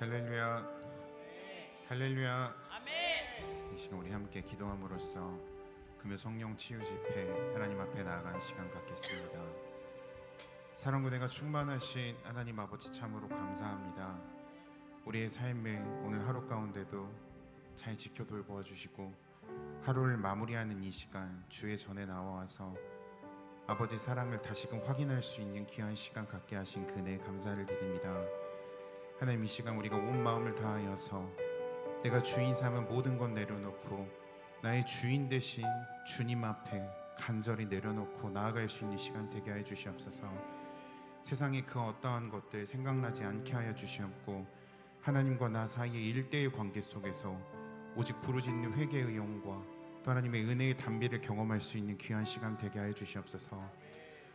할렐루야, 할렐루야. 이 시간 우리 함께 기도함으로써 금요 성령 치유 집회 하나님 앞에 나아가는 시간 갖겠습니다. 사랑과 은혜가 충만하신 하나님 아버지 참으로 감사합니다. 우리의 삶을 오늘 하루 가운데도 잘 지켜 돌보아 주시고 하루를 마무리하는 이 시간 주의 전에 나와서 아버지 사랑을 다시금 확인할 수 있는 귀한 시간 갖게 하신 그네에 감사를 드립니다. 하나님, 이 시간 우리가 온 마음을 다하여서 내가 주인 삼은 모든 것 내려놓고 나의 주인 되신 주님 앞에 간절히 내려놓고 나아갈 수 있는 시간 되게 하여 주시옵소서. 세상의 그 어떠한 것들 생각나지 않게 하여 주시옵고 하나님과 나 사이의 1:1 관계 속에서 오직 부르짖는 회개의 영과 또 하나님의 은혜의 담비를 경험할 수 있는 귀한 시간 되게 하여 주시옵소서.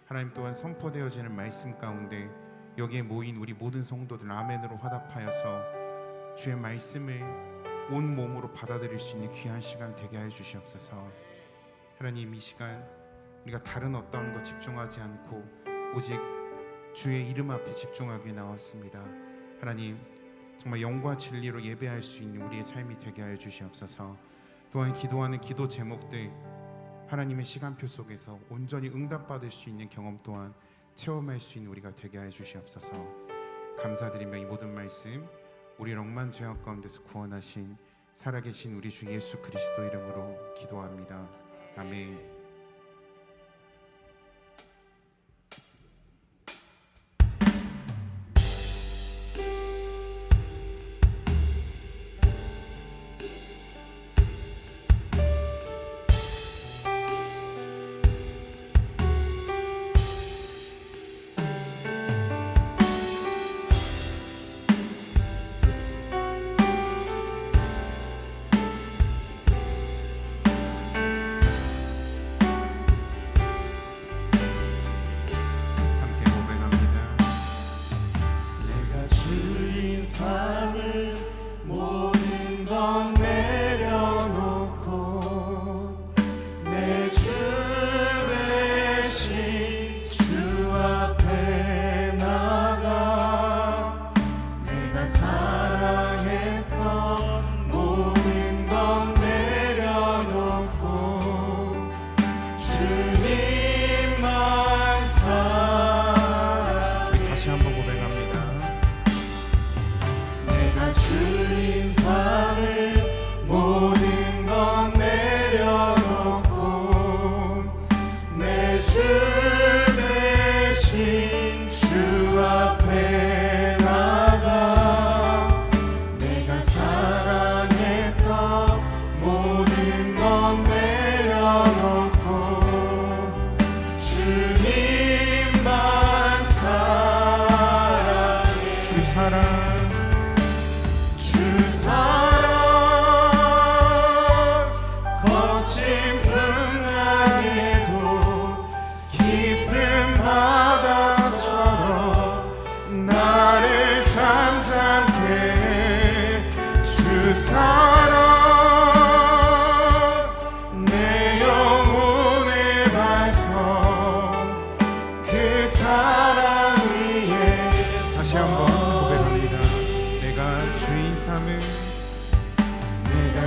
하나님 또한 선포되어지는 말씀 가운데 여기에 모인 우리 모든 성도들 아멘으로 화답하여서 주의 말씀을 온 몸으로 받아들일 수 있는 귀한 시간 되게 하여 주시옵소서. 하나님, 이 시간 우리가 다른 어떤 것 집중하지 않고 오직 주의 이름 앞에 집중하게 나왔습니다. 하나님, 정말 영과 진리로 예배할 수 있는 우리의 삶이 되게 하여 주시옵소서. 또한 기도하는 기도 제목들 하나님의 시간표 속에서 온전히 응답받을 수 있는 경험 또한 체험할 수 있는 우리가 되게 하여 주시옵소서. 감사드리며 이 모든 말씀 우리 억만 죄악 가운데서 구원하신 살아계신 우리 주 예수 그리스도 이름으로 기도합니다. 아멘. 모든 건 내려놓고 내 주 대신 주 앞에 나가 내가 사랑했던 모든 건 내려놓고 주님만 사랑해. 다시 한번 고백합니다. 주인 삼은 모든 건 내려놓고 내 주 대신 주 앞에 나가 내가 사랑했던 모든 건 내려놓고 주님만 사랑해. 주 사랑 사랑 거친 풍랑에도 깊은 바다처럼 나를 잠잠케 해. 주 사랑 내 영혼의 반성 그 사랑 위에 다시 한번 고백합니다. 내가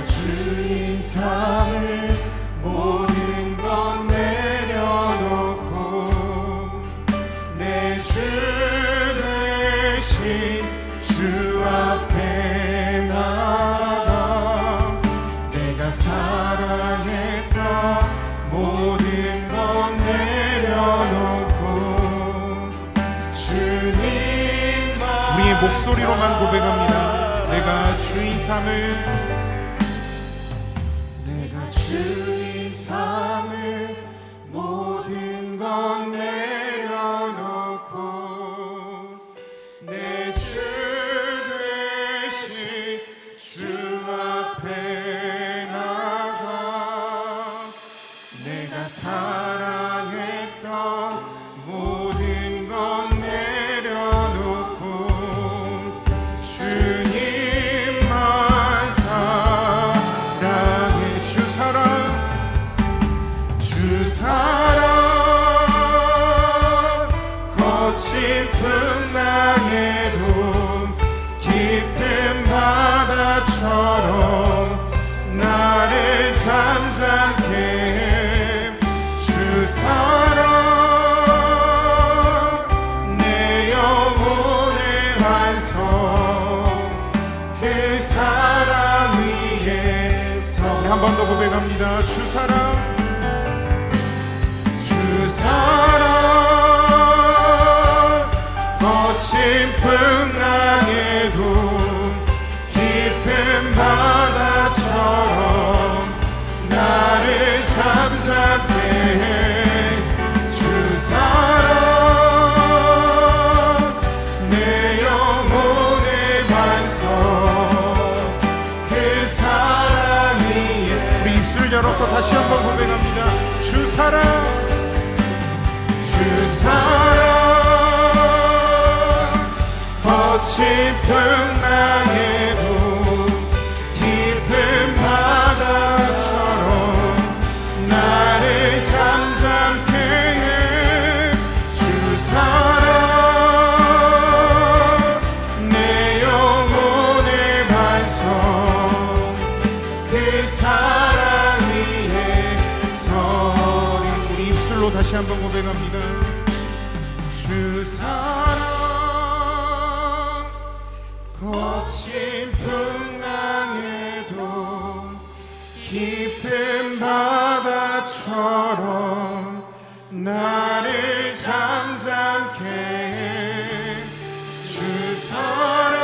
주인 삼은 모든 건 내려놓고 내 주 대신 주 앞에 나가 내가 사랑했던 모든 건 내려놓고 주님만 우리의 목소리로만 고백합니다. 내가 주인 삼을 주인 삼을 모든 건 내려놓고 내 주 대신 주 앞에 나가 내가 사랑했던 모든 건 내려놓고 주님만 사랑해. 주 사랑 거친 풍랑에도 깊은 나를 잠잠케 해. 주 사랑 내 영혼의 완성 그 사랑 위에서 한 번 더 고백합니다. 주 사랑 거친 풍랑에도 깊은 바다처럼 나를 잠잠케 해. 주 사랑 내 영혼의 반석 그 사랑 위에 우리 입술 열어서 다시 한번 고백합니다. 주 사랑 거친 풍랑에도 깊은 바다처럼 나를 잠잠케 해. 주 사랑 내 영혼의 반석 그 사랑 위에 서리. 우리 입술로 다시 한번 고백합니다. 주 사랑 거친 풍랑에도 깊은 바다처럼 나를 잠잠케 해. 주 사랑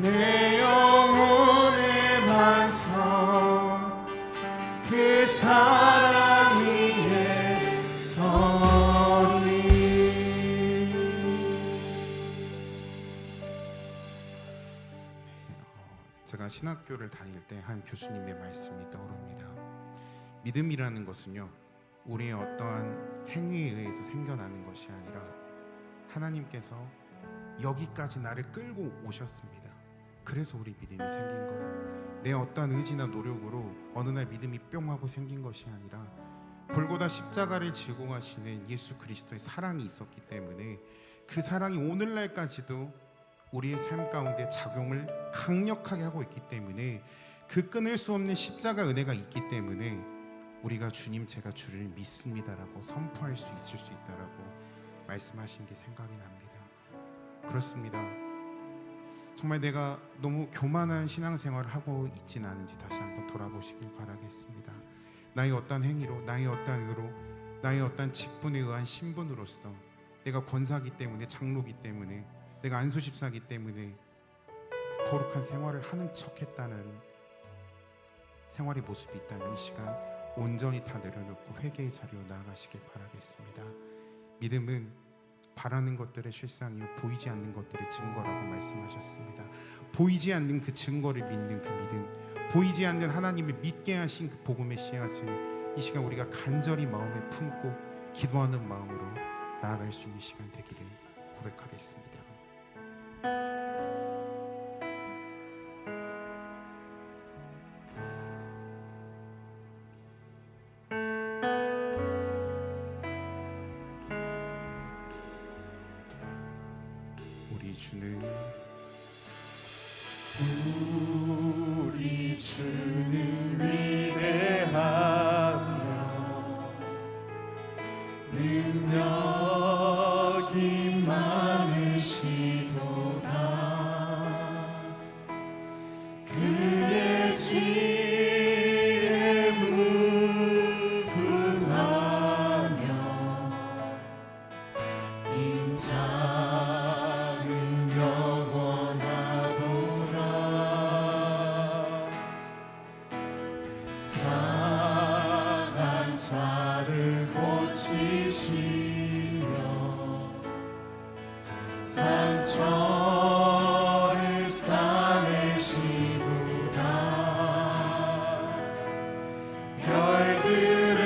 내 영혼의 반석 그 사랑 위에 서리. 제가 신학교를 다닐 때 한 교수님의 말씀이 떠오릅니다. 믿음이라는 것은요, 우리의 어떠한 행위에 의해서 생겨나는 것이 아니라 하나님께서 여기까지 나를 끌고 오셨습니다. 그래서 우리 믿음이 생긴 거예요. 내 어떠한 의지나 노력으로 어느 날 믿음이 뿅 하고 생긴 것이 아니라 골고다 십자가를 지고 가시는 예수 그리스도의 사랑이 있었기 때문에 그 사랑이 오늘날까지도 우리의 삶 가운데 작용을 강력하게 하고 있기 때문에 그 끊을 수 없는 십자가 은혜가 있기 때문에 우리가 주님 제가 주를 믿습니다라고 선포할 수 있을 수 있다라고 말씀하신 게 생각이 납니다. 그렇습니다. 정말 내가 너무 교만한 신앙생활을 하고 있지는 않은지 다시 한번 돌아보시길 바라겠습니다. 나의 어떠한 행위로, 나의 어떠한 의로, 나의 어떠한 직분에 의한 신분으로서 내가 권사기 때문에, 장로기 때문에, 내가 안수집사기 때문에 거룩한 생활을 하는 척했다는 생활의 모습이 있다면 이 시간 온전히 다 내려놓고 회개의 자리로 나아가시길 바라겠습니다. 믿음은 바라는 것들의 실상이요 보이지 않는 것들의 증거라고 말씀하셨습니다. 보이지 않는 그 증거를 믿는 그 믿음, 보이지 않는 하나님의 믿게 하신 그 복음의 씨앗을 이 시간 우리가 간절히 마음에 품고 기도하는 마음으로 나아갈 수 있는 시간 되기를 고백하겠습니다. 우리 주는 위대하며 능력이 많으시도다. 그의 지혜에 무궁하며 인자는 영원하도다. 상한 자를 고치시며 상처를 싸매시도다. 별들의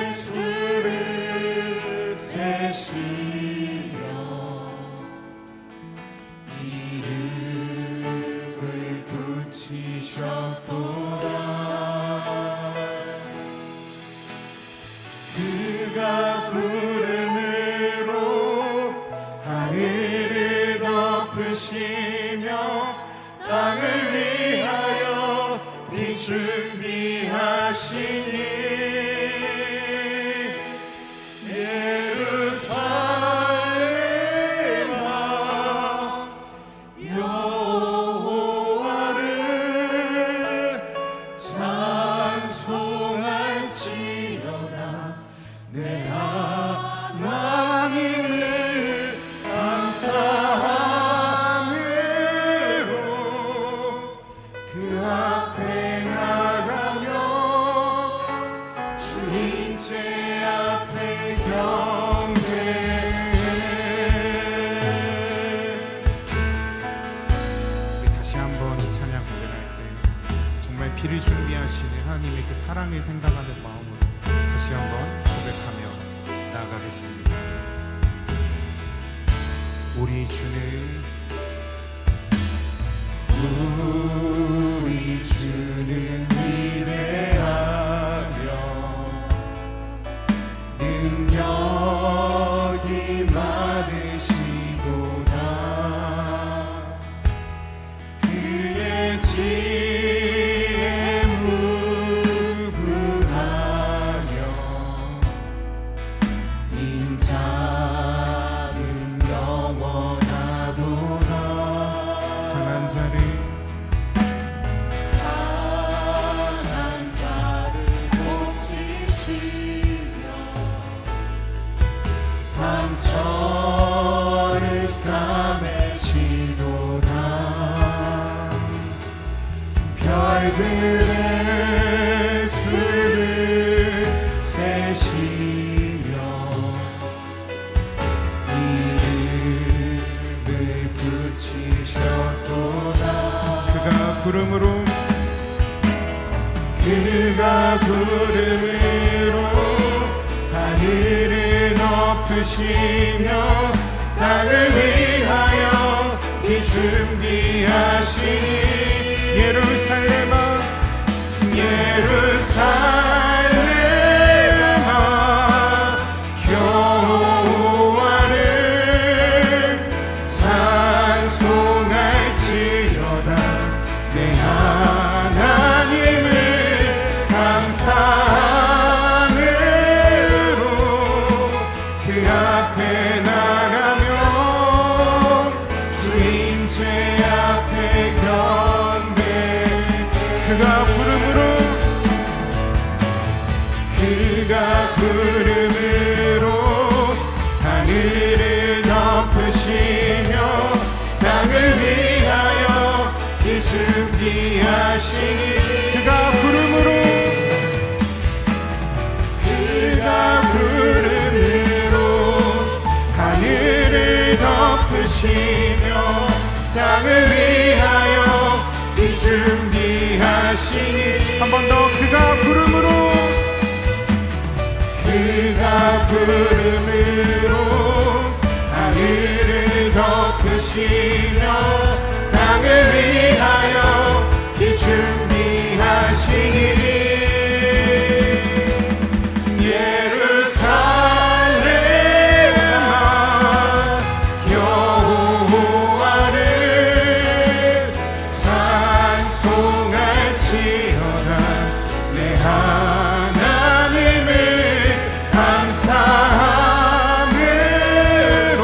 수를 세시며 이름을 붙이셨도다. 그가 구름으로 하늘을 준비하시는 하나님의 그 사랑을 생각하는 마음으로 다시 한번 고백하며 나아가겠습니다. 우리 주는 위대하며 능력이 많으시도다. 그의 지혜에 무분하며 인자는 영원하도다. 상한 자를 고치시며 상처를 싸매시도다. 별들의 수를 세시며 이름을 붙이셨도다. 그가 구름으로 하늘을 덮으시며 땅을 위하여 비 준비하시니 예루살렘아 여호와를 찬송할지어다. 내 하나님을 감사함으로 그 앞에 나가며 주 임재 앞에 경배. 그가 구름으로 하늘을 덮으시며 땅을 위하여 이 준비하시니 그가 구름으로 하늘을 덮으시며 땅을 위하여 이 준비하시니 한 번 더 그가 구름으로 하늘을 덮으시며 땅을 위하여 이 준비하시니 예루살렘아 여호와를 찬송할지어다. 내 하나님을 감사함으로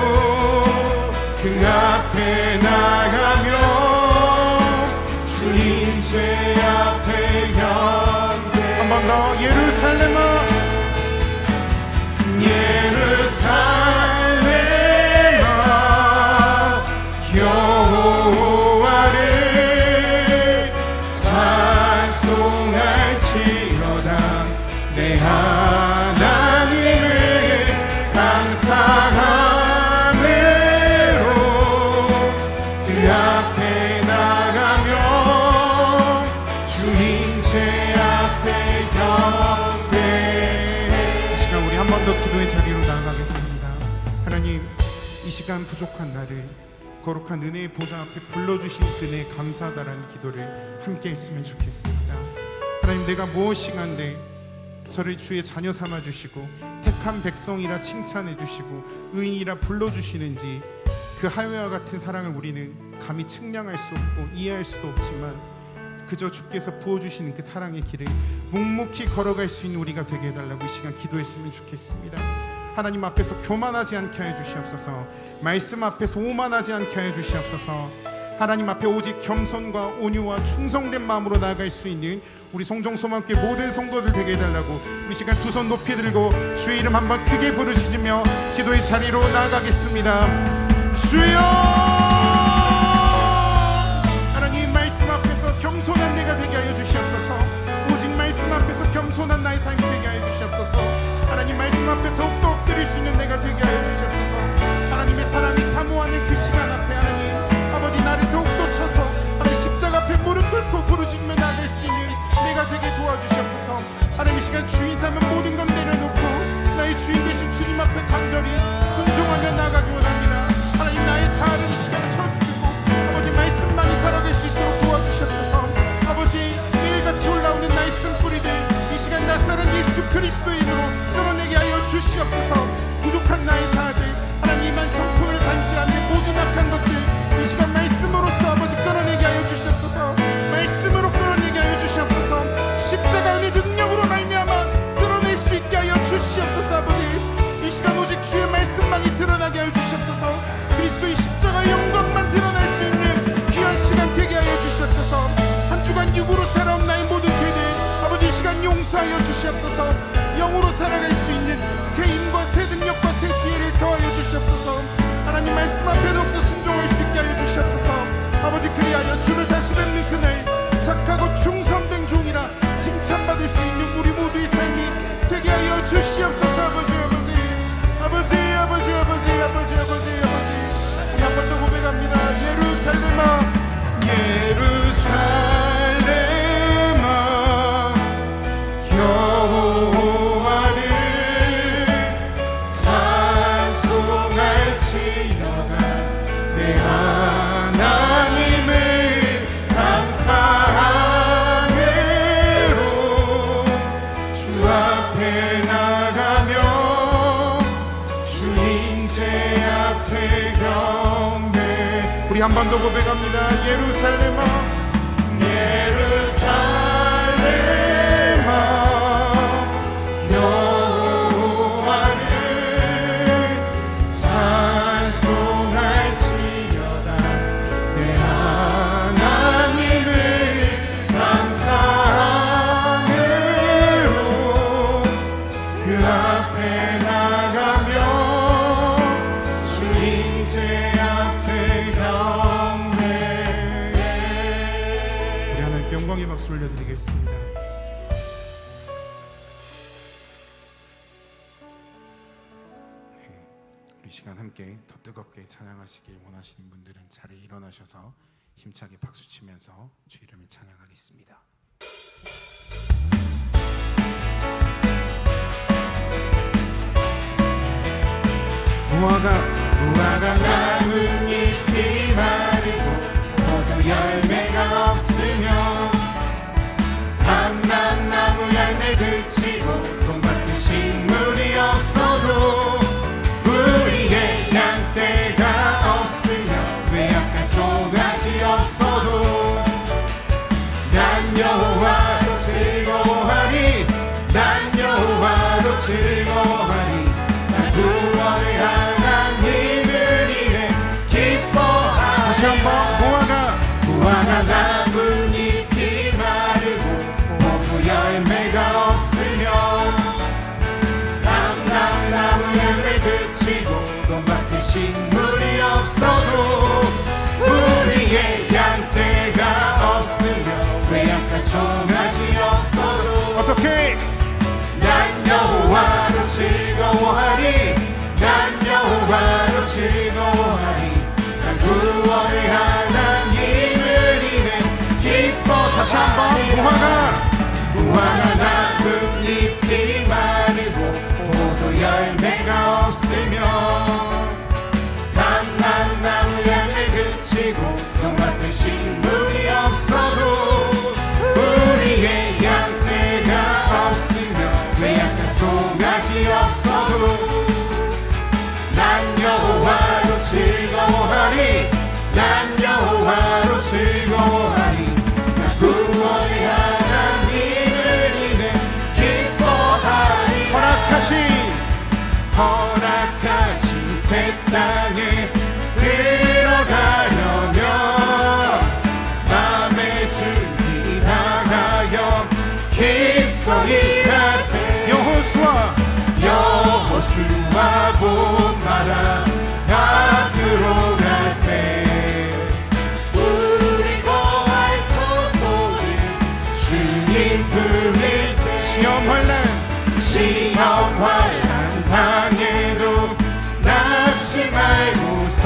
그 앞에 나가며 주 임재 앞에 경배. 한 번 더 예루살렘아 여호와를 찬송할지어다. 내 하나님을 감사함으로 그 앞에 나가며 주 임재 앞에 경배. 이 시간 우리 한 번 더 기도의 자리로 나아가겠습니다. 하나님, 이 시간 부족한 나를 거룩한 은혜의 보좌 앞에 불러주신 은혜에 감사하다라는 기도를 함께 했으면 좋겠습니다. 하나님, 내가 무엇이간데 저를 주의 자녀 삼아주시고 택한 백성이라 칭찬해주시고 의인이라 불러주시는지 그 하회와 같은 사랑을 우리는 감히 측량할 수 없고 이해할 수도 없지만 그저 주께서 부어주시는 그 사랑의 길을 묵묵히 걸어갈 수 있는 우리가 되게 해달라고 이 시간 기도했으면 좋겠습니다. 하나님 앞에서 교만하지 않게 하여 주시옵소서. 말씀 앞에서 오만하지 않게 하여 주시옵소서. 하나님 앞에 오직 겸손과 온유와 충성된 마음으로 나아갈 수 있는 우리 성정소망교회 모든 성도들 되게 해달라고 우리 시간 두 손 높이 들고 주의 이름 한번 크게 부르짖으며 기도의 자리로 나아가겠습니다. 주여! 하나님 말씀 앞에서 겸손한 내가 되게 하여 주시옵소서. 오직 말씀 앞에서 겸손한 나의 삶이 되게 하여 주시옵소서. 하나님 말씀 앞에 더욱더 엎드릴 수 있는 내가 되게 하여 주시옵소서. 하나님의 사랑이 사모하는 그 시간 앞에 하나님 아버지 나를 더욱더 쳐서 하나님 십자가 앞에 무릎 꿇 꿇고 부르짖으며 나갈 수 있는 내가 되게 도와주시옵소서. 하나님 이 시간 주인 삼은 모든 건 내려놓고 나의 주인 되신 주님 앞에 간절히 순종하며 나가기 원합니다. 하나님 나의 자아를 이 시간 쳐주시고 아버지 말씀만이 살아갈 수 있도록 도와주시옵소서. 아버지 매일같이 올라오는 나의 쓴뿌리들 이 시간 낯설은 예수 그리스도의 이름으로 끌어내게 하여 주시옵소서. 부족한 나의 자아들 하나님만 성품을 간지하는 모든 악한 것들 이 시간 말씀으로써 아버지 끌어내게 하여 주시옵소서. 말씀으로 끌어내게 하여 주시옵소서. 십자가 안의 능력으로 말미암아 끌어낼 수 있게 하여 주시옵소서. 아버지 이 시간 오직 주의 말씀만이 드러나게 하여 주시옵소서. 그리스도의 십자가의 영광만 드러날 수 있는 귀한 시간 되게 하여 주시옵소서. 한 주간 육으로 살아온 나의 모든 죄들 아버지 이 시간 용서하여 주시옵소서. 영으로 살아갈 수 있는 새 힘과 새 능력과 새 지혜를 더하여 주시옵소서. 하나님 말씀 앞에 더욱더 순종할 수 있게 하여 주시옵소서. 아버지 그리하여 주를 다시 뵙는 그날 착하고 충성된 종이라 칭찬받을 수 있는 우리 모두의 삶이 되게 하여 주시옵소서. 아버지 아버지 아버지 아버지 아버지 아버지 아버지 아버지 우리 한 번 더 고백합니다. 예루살렘아 예루살렘아 여호와를 찬송할지어다. 내 하나님을 감사함으로 주 앞에 나가며 주인 제 앞에 경배. 우리 한 번 더 고백합니다. 예루살렘아 예루살렘아 여호와를 찬송할지어다. 내 하나님을 감사함으로 그 앞에 나가며 주인 제 앞에 경배. 우리 하나님께 영광의 박수 올려드리겠습니다. 이 시간 함께 더 뜨겁게 찬양하시길 원하시는 분들은 자리에 일어나셔서 힘차게 박수치면서 주 이름을 찬양하겠습니다. 무화과 나뭇잎이 마르고 모두 열매가 없으며 감람나무 열매 그치고 돈밭에 식물이 없어도 우리의 양떼가 없으며 외약한 송아지 없어도 난 여호와로 즐거워하리. 난 여호와로 즐거워하리. 난 구원의 하나님을 인해 기뻐하리. 다시 한번 무화과 나뭇잎이 마르고 모두 열매가 없으며 감람나무 열매 그치고 돈밭에 식물이 없어도 우리의 양떼가 없으며 외약한 송아지 없어도 어떻게 난 여호와로 즐거워하리. 난 여호와로 즐거워하리. 난 구원의 하나님을 인해 기뻐. 다시 한번 무화과 나뭇잎이 마르고 모두 열매가 없으며 감람나무 열매 그치고 돈밭에 식물이 없어도 우리의 양떼가 없으며 외약한 송아지 없어도 난 여호와로 즐거워하리. 난 여호와로 즐거워하리. 난 구원의 하나님을 인해 기뻐하리. 허락하신 새 땅에 들어가려면 맘의 준비 다하여 깊소리 하세. 여호수아 봄마다 앞으로 가세. 우리 거할 처소는 주님 품일세. 시험 환난 당해도 낙심 말고서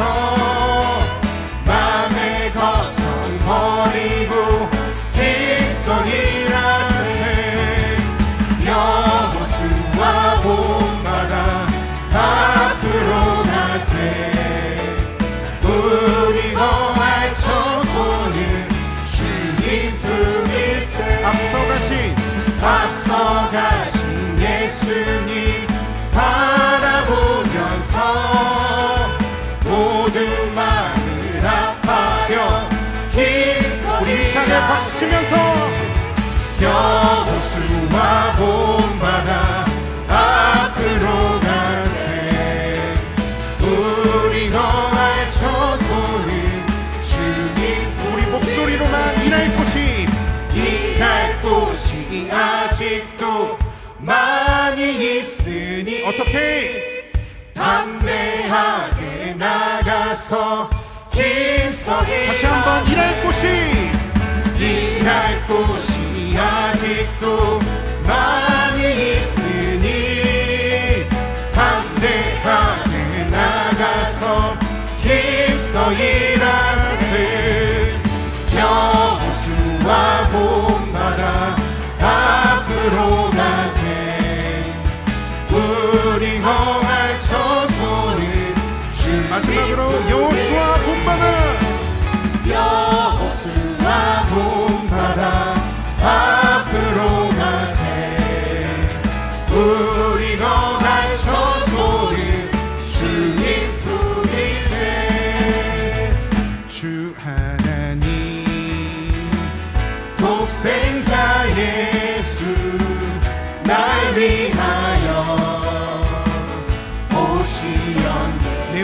맘의 걱정 버리고 앞서가신 예수님 바라보면서 모든 마음을 아파려 우리 힘차게 박수 치면서 여호수아 본받아 앞으로 가세 우리 거할 처소는 주님 우리 목소리로만 일할 곳이 아직도 많이 있으니 어떻게 담대하게 나가서 힘써 다시 한번 일할 곳이 아직도 많이 있으니 담대하게 나가서 힘써 일하세 여호수아 본받아 앞으로 가세 우리 거할 처소는 주 마지막으로 여호수아 본받아 앞으로 가세 우리 거할 처소는 주님 뿐이세 주 하나님 독생자 예수 날 위하여 오시었네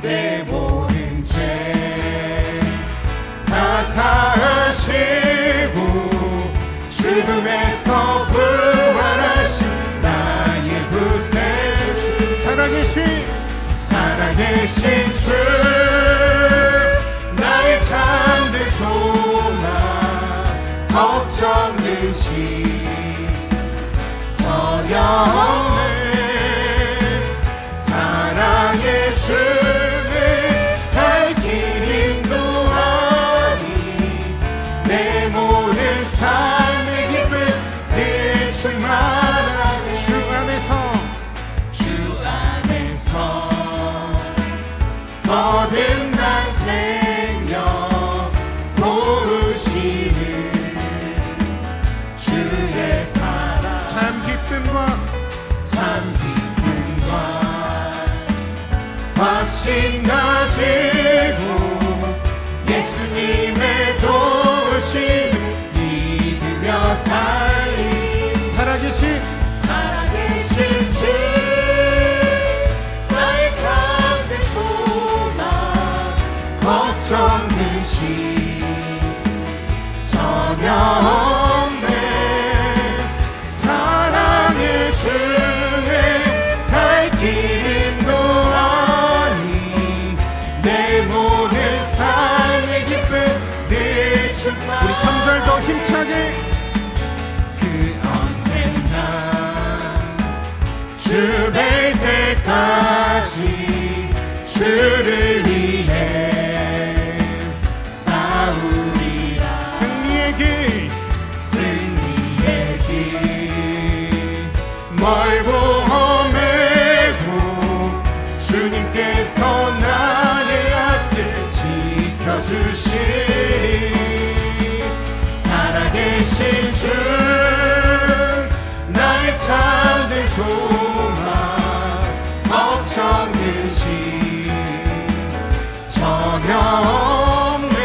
내 모든 죄 다 사하시고 죽음에서 부활하신 나의 구세주 살아계신 주 나의 참된 소망 걱정는 시 전혀 없네 사랑의 주의 갈 길 인도하니 내 모든 삶의 기쁨 늘 충만한 주 안에서 거듭난 생명 도우시는 주의 사랑 참 기쁨과 확신 가지고 예수님의 도우심을 믿으며 살아계신 주 나의 참된 소망 걱정는 시 전혀 없네 사랑의 주의 갈 길 인도하니 내 모든 삶의 기쁨 늘 충만 우리 3절 더 힘차게 그 언젠가 주 뵐 때까지 주를 위해 싸우리라 승리의 길 멀고 험해도 주님께서 나의 앞길 지켜주시리 살아계신 주 나의 참된 소망 걱정는 시 전혀 없네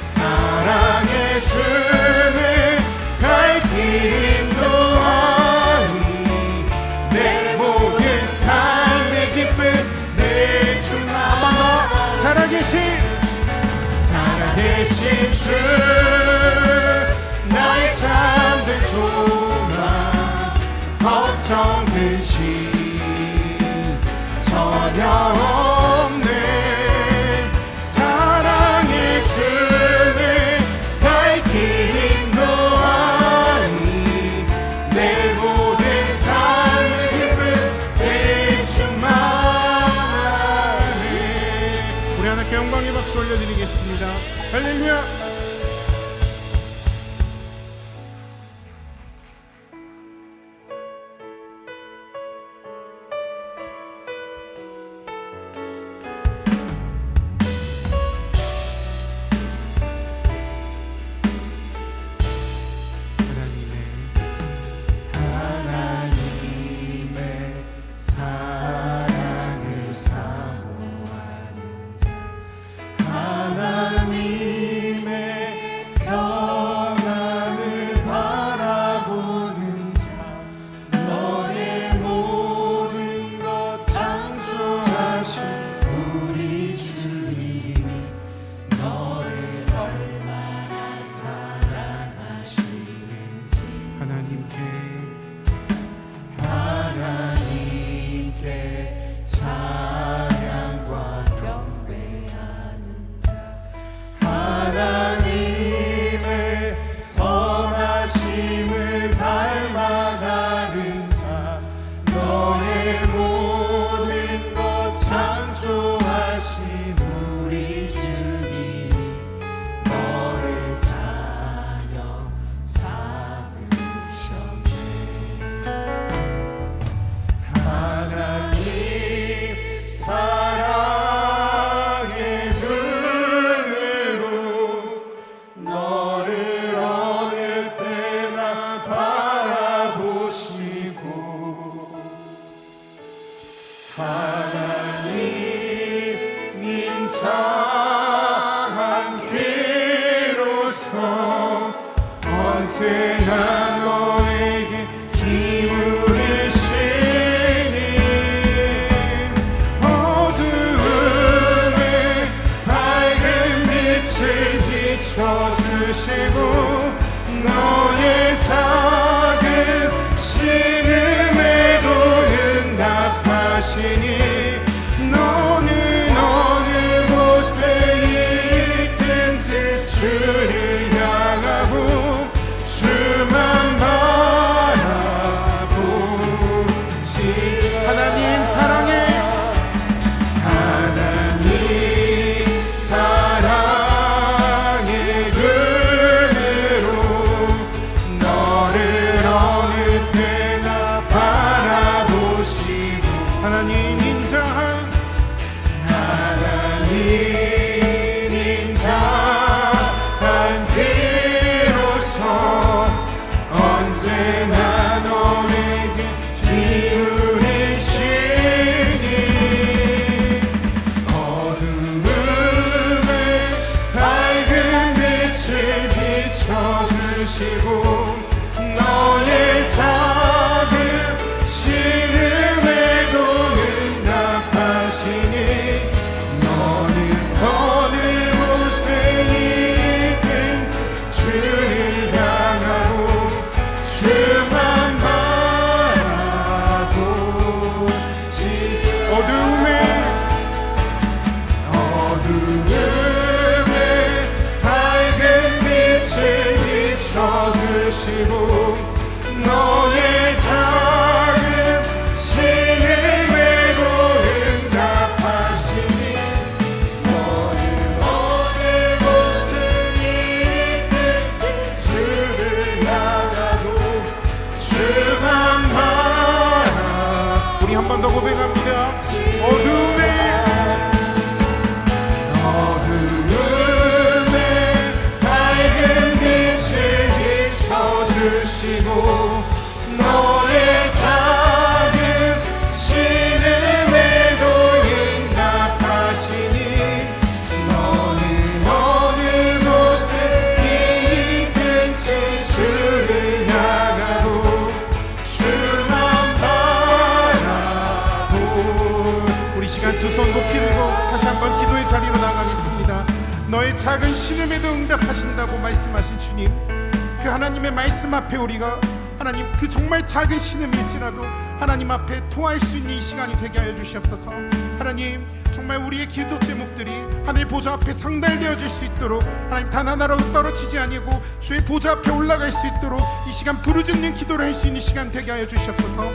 사랑의 주는 갈 길 인도하니 내 모든 삶의 기쁨 내 충만 한 번 더 살아계신 주 나의 참된 소망 걱정는 시 전혀 없네 사랑의 주는 갈 길 인도하니 내 모든 삶의 기쁨 내 충만하네 우리 하나님께 영광의 박수 올려드리겠습니다 할렐루야 창조하신 우리 주님이 너를 자녀 삼으셨네. 하나님 사랑의 눈으로 너를 어느 때나 바라보시고 하나님 인자한 귀로서 언제나 너에게 기울이시니 어두움에 밝은 빛을 비춰주시고 너의 작은 신음에도 응답하시니 너는 어느 곳에 있든지 주를 향하고 주만 바라보지. 하나님 사랑해. 하나님 사랑의 눈으로 너를 어느 때나 바라보시고 하나님 인자한 귀로서 언제나 너에게 기울이시니 어두움에 밝은 빛을 비춰주시고 너의 작은 신음에도 응답하시니 너는 어느 곳에 있든지 주를 향하고 주만 바라보지. 어두움에 밝은 빛을 비춰주시고 너의 작은 신음에도 응답하시니 너는 어느 곳에 있든지 주를 향하고 주만 바라. 우리 한 번 더 고백합니다. 어둠에 밝은 빛을 비춰주시고 너의 작은 신음에도 응답하시니 너는 어느 곳에 있든지 주를 향하고 주만 바라보. 우리 시간 두 손 높이 들고 다시 한번 기도의 자리로 나가겠습니다. 너의 작은 신음에도 응답하신다고 말씀하신 주님, 그 하나님의 말씀 앞에 우리가 하나님 그 정말 작은 신음일지라도 하나님 앞에 토할 수 있는 이 시간이 되게 하여 주시옵소서. 하나님 정말 우리의 기도 제목들이 하늘 보좌 앞에 상달되어질 수 있도록 하나님 단 하나라도 떨어지지 아니고 주의 보좌 앞에 올라갈 수 있도록 이 시간 부르짖는 기도를 할 수 있는 시간 되게 하여 주시옵소서.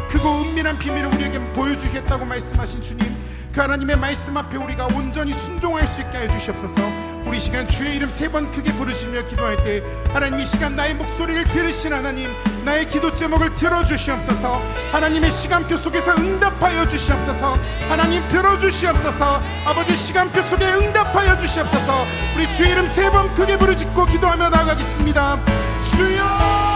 크고 은밀한 비밀을 우리에게 보여주겠다고 말씀하신 주님, 그 하나님의 말씀 앞에 우리가 온전히 순종할 수 있게 하여 주시옵소서. 우리 시간 주의 이름 3번 크게 부르시며 기도할 때 하나님 이 시간 나의 목소리를 들으신 하나님, 나의 기도 제목을 들어주시옵소서. 하나님의 시간표 속에서 응답하여 주시옵소서. 하나님 들어주시옵소서. 아버지 시간표 속에 응답하여 주시옵소서. 우리 주의 이름 3번 크게 부르짖고 기도하며 나가겠습니다. 주여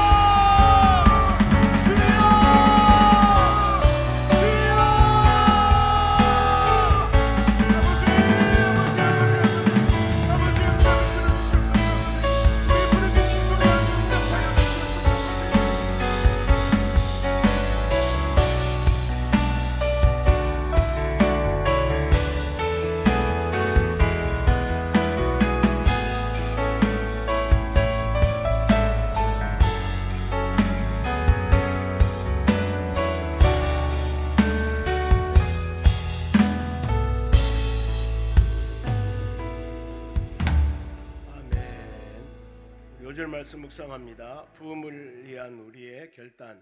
요절 말씀 묵상합니다. 부흥을 위한 우리의 결단.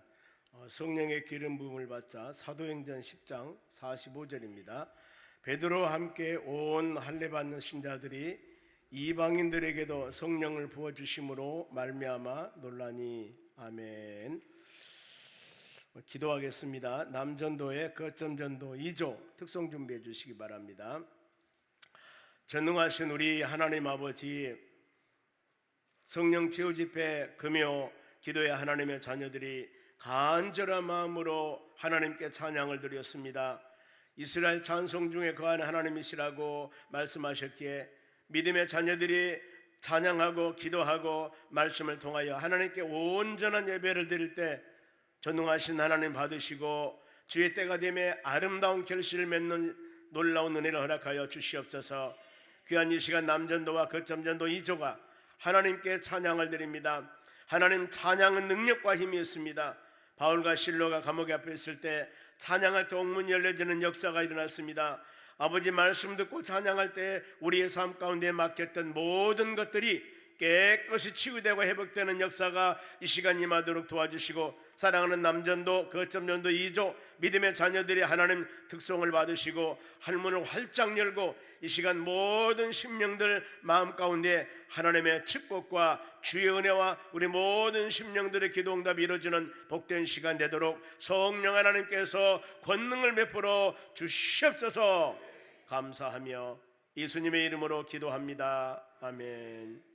성령의 기름 부음을 받자 사도행전 10장 45절입니다. 베드로와 함께 온 할례 받는 신자들이 이방인들에게도 성령을 부어 주심으로 말미암아 놀라니. 아멘. 기도하겠습니다. 남전도의 거점전도 2조 특송 준비해 주시기 바랍니다. 전능하신 우리 하나님 아버지, 성령 치유 집회 금요 기도의 하나님의 자녀들이 간절한 마음으로 하나님께 찬양을 드렸습니다. 이스라엘 찬송 중에 거한 하나님이시라고 말씀하셨기에 믿음의 자녀들이 찬양하고 기도하고 말씀을 통하여 하나님께 온전한 예배를 드릴 때 전능하신 하나님 받으시고 주의 때가 되매 아름다운 결실을 맺는 놀라운 은혜를 허락하여 주시옵소서. 귀한 이 시간 남전도와 거점전도 2조가 하나님께 찬양을 드립니다. 하나님, 찬양은 능력과 힘이 있습니다. 바울과 실로가 감옥에 앞에 있을 때 찬양할 때 옥문이 열려지는 역사가 일어났습니다. 아버지 말씀 듣고 찬양할 때 우리의 삶 가운데 막혔던 모든 것들이 깨끗이 치유되고 회복되는 역사가 이 시간 임하도록 도와주시고, 사랑하는 남전도 거점전도 2조 믿음의 자녀들이 하나님 특성을 받으시고 할문을 활짝 열고 이 시간 모든 심령들 마음 가운데 하나님의 축복과 주의 은혜와 우리 모든 심령들의 기도 응답이 이루어지는 복된 시간 되도록 성령 하나님께서 권능을 베풀어 주시옵소서. 감사하며 예수님의 이름으로 기도합니다. 아멘.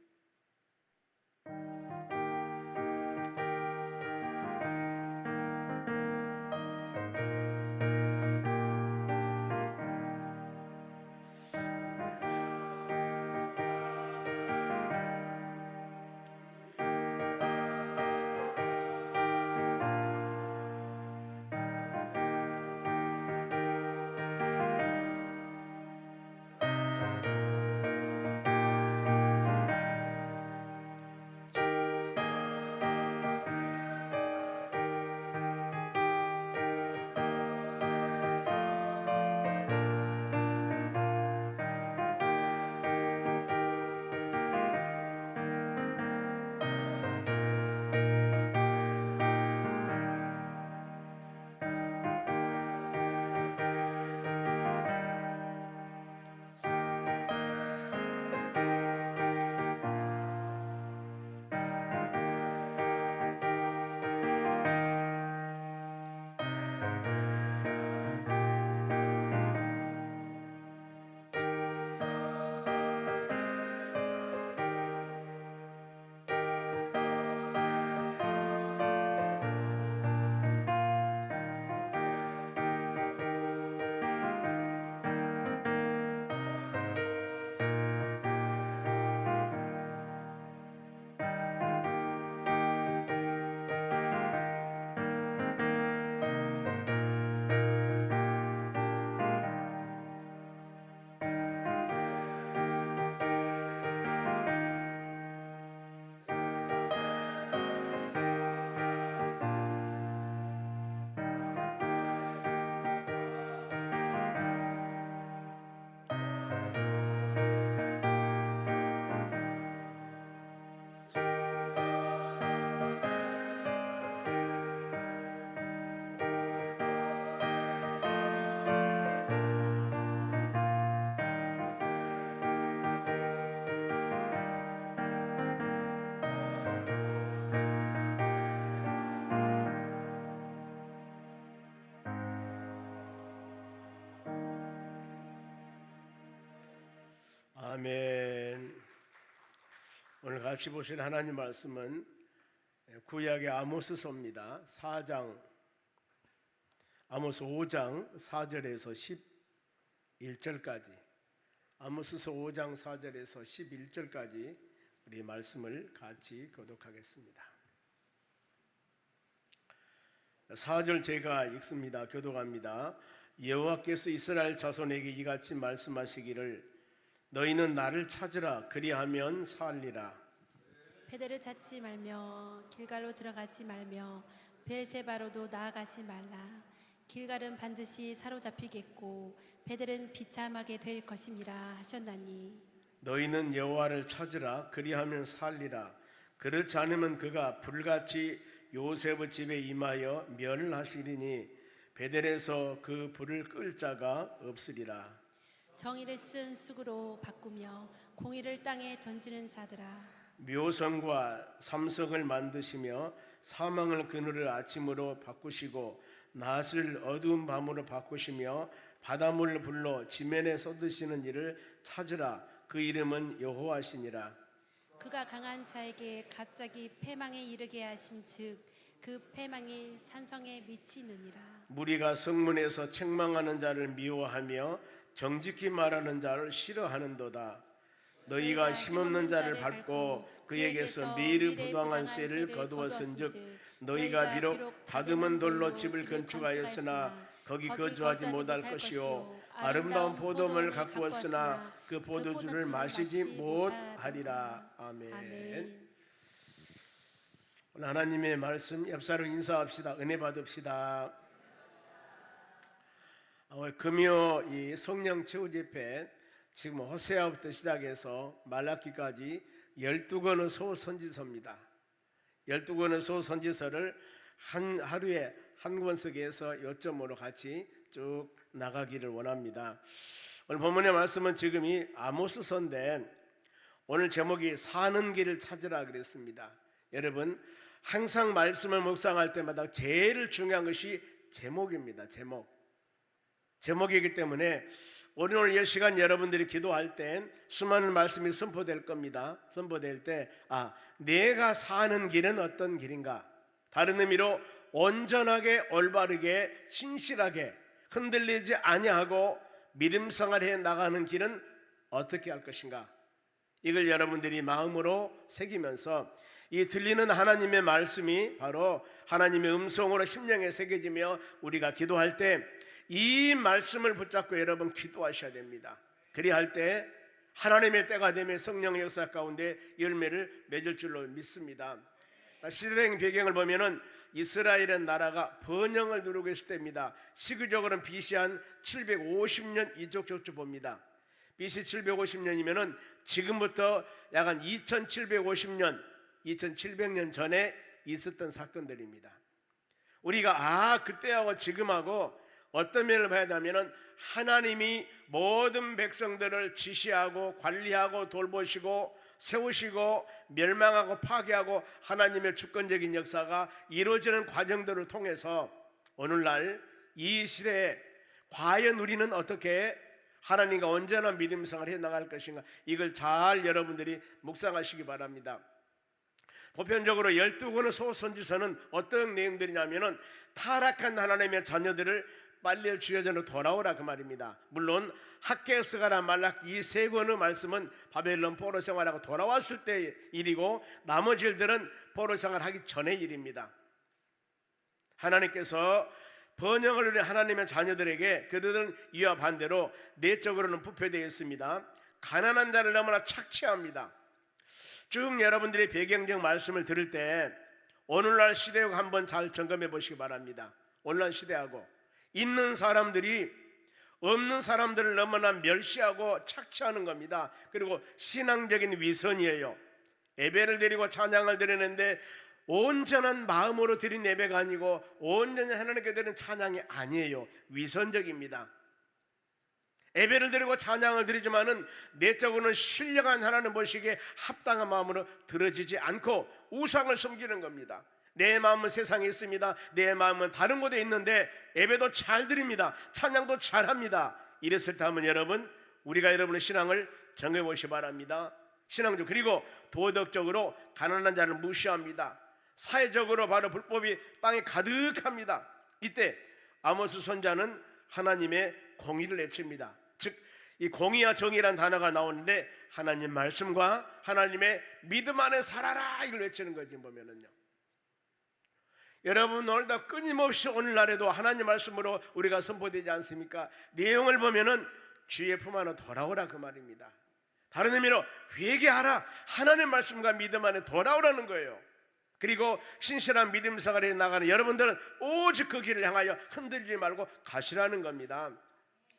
아멘. 오늘 같이 보실 하나님 말씀은 구약의 아모스서입니다. 아모스 5장 4절에서 11절까지, 아모스서 5장 4절에서 11절까지 우리 말씀을 같이 교독하겠습니다. 4절 제가 읽습니다. 교독합니다. 여호와께서 이스라엘 자손에게 이같이 말씀하시기를 너희는 나를 찾으라 그리하면 살리라. 베델을 찾지 말며 길갈로 들어가지 말며 베엘세바로도 나아가지 말라. 길갈은 반드시 사로잡히겠고 베델은 비참하게 될 것임이라 하셨나니 너희는 여호와를 찾으라 그리하면 살리라. 그렇지 않으면 그가 불같이 요셉의 집에 임하여 멸하시리니 베델에서 그 불을 끌 자가 없으리라. 정의를 쓴 쑥으로 바꾸며 공의를 땅에 던지는 자들아, 묘성과 삼성을 만드시며 사망을 그늘을 아침으로 바꾸시고 낮을 어두운 밤으로 바꾸시며 바닷물을 불러 지면에 쏟으시는 이를 찾으라. 그 이름은 여호와시니라. 그가 강한 자에게 갑자기 패망에 이르게 하신즉 그 패망이 산성에 미치느니라. 무리가 성문에서 책망하는 자를 미워하며 정직히 말하는 자를 싫어하는도다. 너희가 힘없는 자를 밟고 그에게서 미르 부당한 쇠를 거두었은즉 너희가 비록 다듬은 돌로 집을 건축하였으나 거기 거주하지 못할 것이요 아름다운 포도를 가꾸었으나 그 포도주를 마시지 못하리라. 아멘. 오늘 하나님의 말씀 옆사로 인사합시다. 은혜 받읍시다. 오늘 금요 이 성령 체후 집회 지금 호세아부터 시작해서 말라기까지 12권의 소선지서입니다. 12권의 소선지서를 하루에 한 권씩에서 요점으로 같이 쭉 나가기를 원합니다. 오늘 본문의 말씀은 지금이 아모스서인데 오늘 제목이 사는 길을 찾으라 그랬습니다. 여러분 항상 말씀을 묵상할 때마다 제일 중요한 것이 제목입니다. 제목이기 때문에 오늘 이 시간 여러분들이 기도할 땐 수많은 말씀이 선포될 겁니다. 선포될 때 내가 사는 길은 어떤 길인가? 다른 의미로 온전하게 올바르게 신실하게 흔들리지 아니하고 믿음 생활해 나가는 길은 어떻게 할 것인가? 이걸 여러분들이 마음으로 새기면서 이 들리는 하나님의 말씀이 바로 하나님의 음성으로 심령에 새겨지며 우리가 기도할 때 이 말씀을 붙잡고 여러분 기도하셔야 됩니다. 그리할 때 하나님의 때가 되면 성령의 역사 가운데 열매를 맺을 줄로 믿습니다. 시대적 배경을 보면은 이스라엘의 나라가 번영을 누리고 있을 때입니다. 시기적으로는 BC 한 750년 이쪽저쪽 봅니다. BC 750년이면은 지금부터 약 한 2750년, 2700년 전에 있었던 사건들입니다. 우리가 그때하고 지금하고 어떤 면을 봐야 되냐면은 하나님이 모든 백성들을 지시하고 관리하고 돌보시고 세우시고 멸망하고 파괴하고 하나님의 주권적인 역사가 이루어지는 과정들을 통해서 오늘날 이 시대에 과연 우리는 어떻게 하나님과 언제나 믿음 생활을 해나갈 것인가, 이걸 잘 여러분들이 묵상하시기 바랍니다. 보편적으로 12권의 소선지서는 어떤 내용들이냐면은 타락한 하나님의 자녀들을 빨리 주여전으로 돌아오라 그 말입니다. 물론 학개서가나 말라기 이 세 권의 말씀은 바벨론 포로 생활하고 돌아왔을 때 일이고 나머지 일들은 포로 생활하기 전의 일입니다. 하나님께서 번영을 누린 하나님의 자녀들에게 그들은 이와 반대로 내적으로는 부패되어 있습니다. 가난한 자를 너무나 착취합니다. 쭉 여러분들이 배경적 말씀을 들을 때 오늘날 시대하고 한번 잘 점검해 보시기 바랍니다. 오늘날 시대하고 있는 사람들이 없는 사람들을 너무나 멸시하고 착취하는 겁니다. 그리고 신앙적인 위선이에요. 예배를 드리고 찬양을 드리는데 온전한 마음으로 드린 예배가 아니고 온전히 하나님께 드리는 찬양이 아니에요. 위선적입니다. 예배를 드리고 찬양을 드리지만은 내적으로는 신령한 하나님 보시기에 합당한 마음으로 들어지지 않고 우상을 섬기는 겁니다. 내 마음은 세상에 있습니다. 내 마음은 다른 곳에 있는데 예배도 잘 드립니다. 찬양도 잘합니다. 이랬을 때 하면 여러분, 우리가 여러분의 신앙을 정해 보시기 바랍니다. 신앙적 그리고 도덕적으로 가난한 자를 무시합니다. 사회적으로 바로 불법이 땅에 가득합니다. 이때 아모스 선지자는 하나님의 공의를 외칩니다. 즉 이 공의와 정의란 단어가 나오는데 하나님 말씀과 하나님의 믿음 안에 살아라 이걸 외치는 거지 보면은요. 여러분 오늘도 끊임없이 오늘날에도 하나님 말씀으로 우리가 선포되지 않습니까? 내용을 보면은 주의 품 안으로 돌아오라 그 말입니다. 다른 의미로 회개하라, 하나님 말씀과 믿음 안에 돌아오라는 거예요. 그리고 신실한 믿음 생활에 나가는 여러분들은 오직 그 길을 향하여 흔들리지 말고 가시라는 겁니다.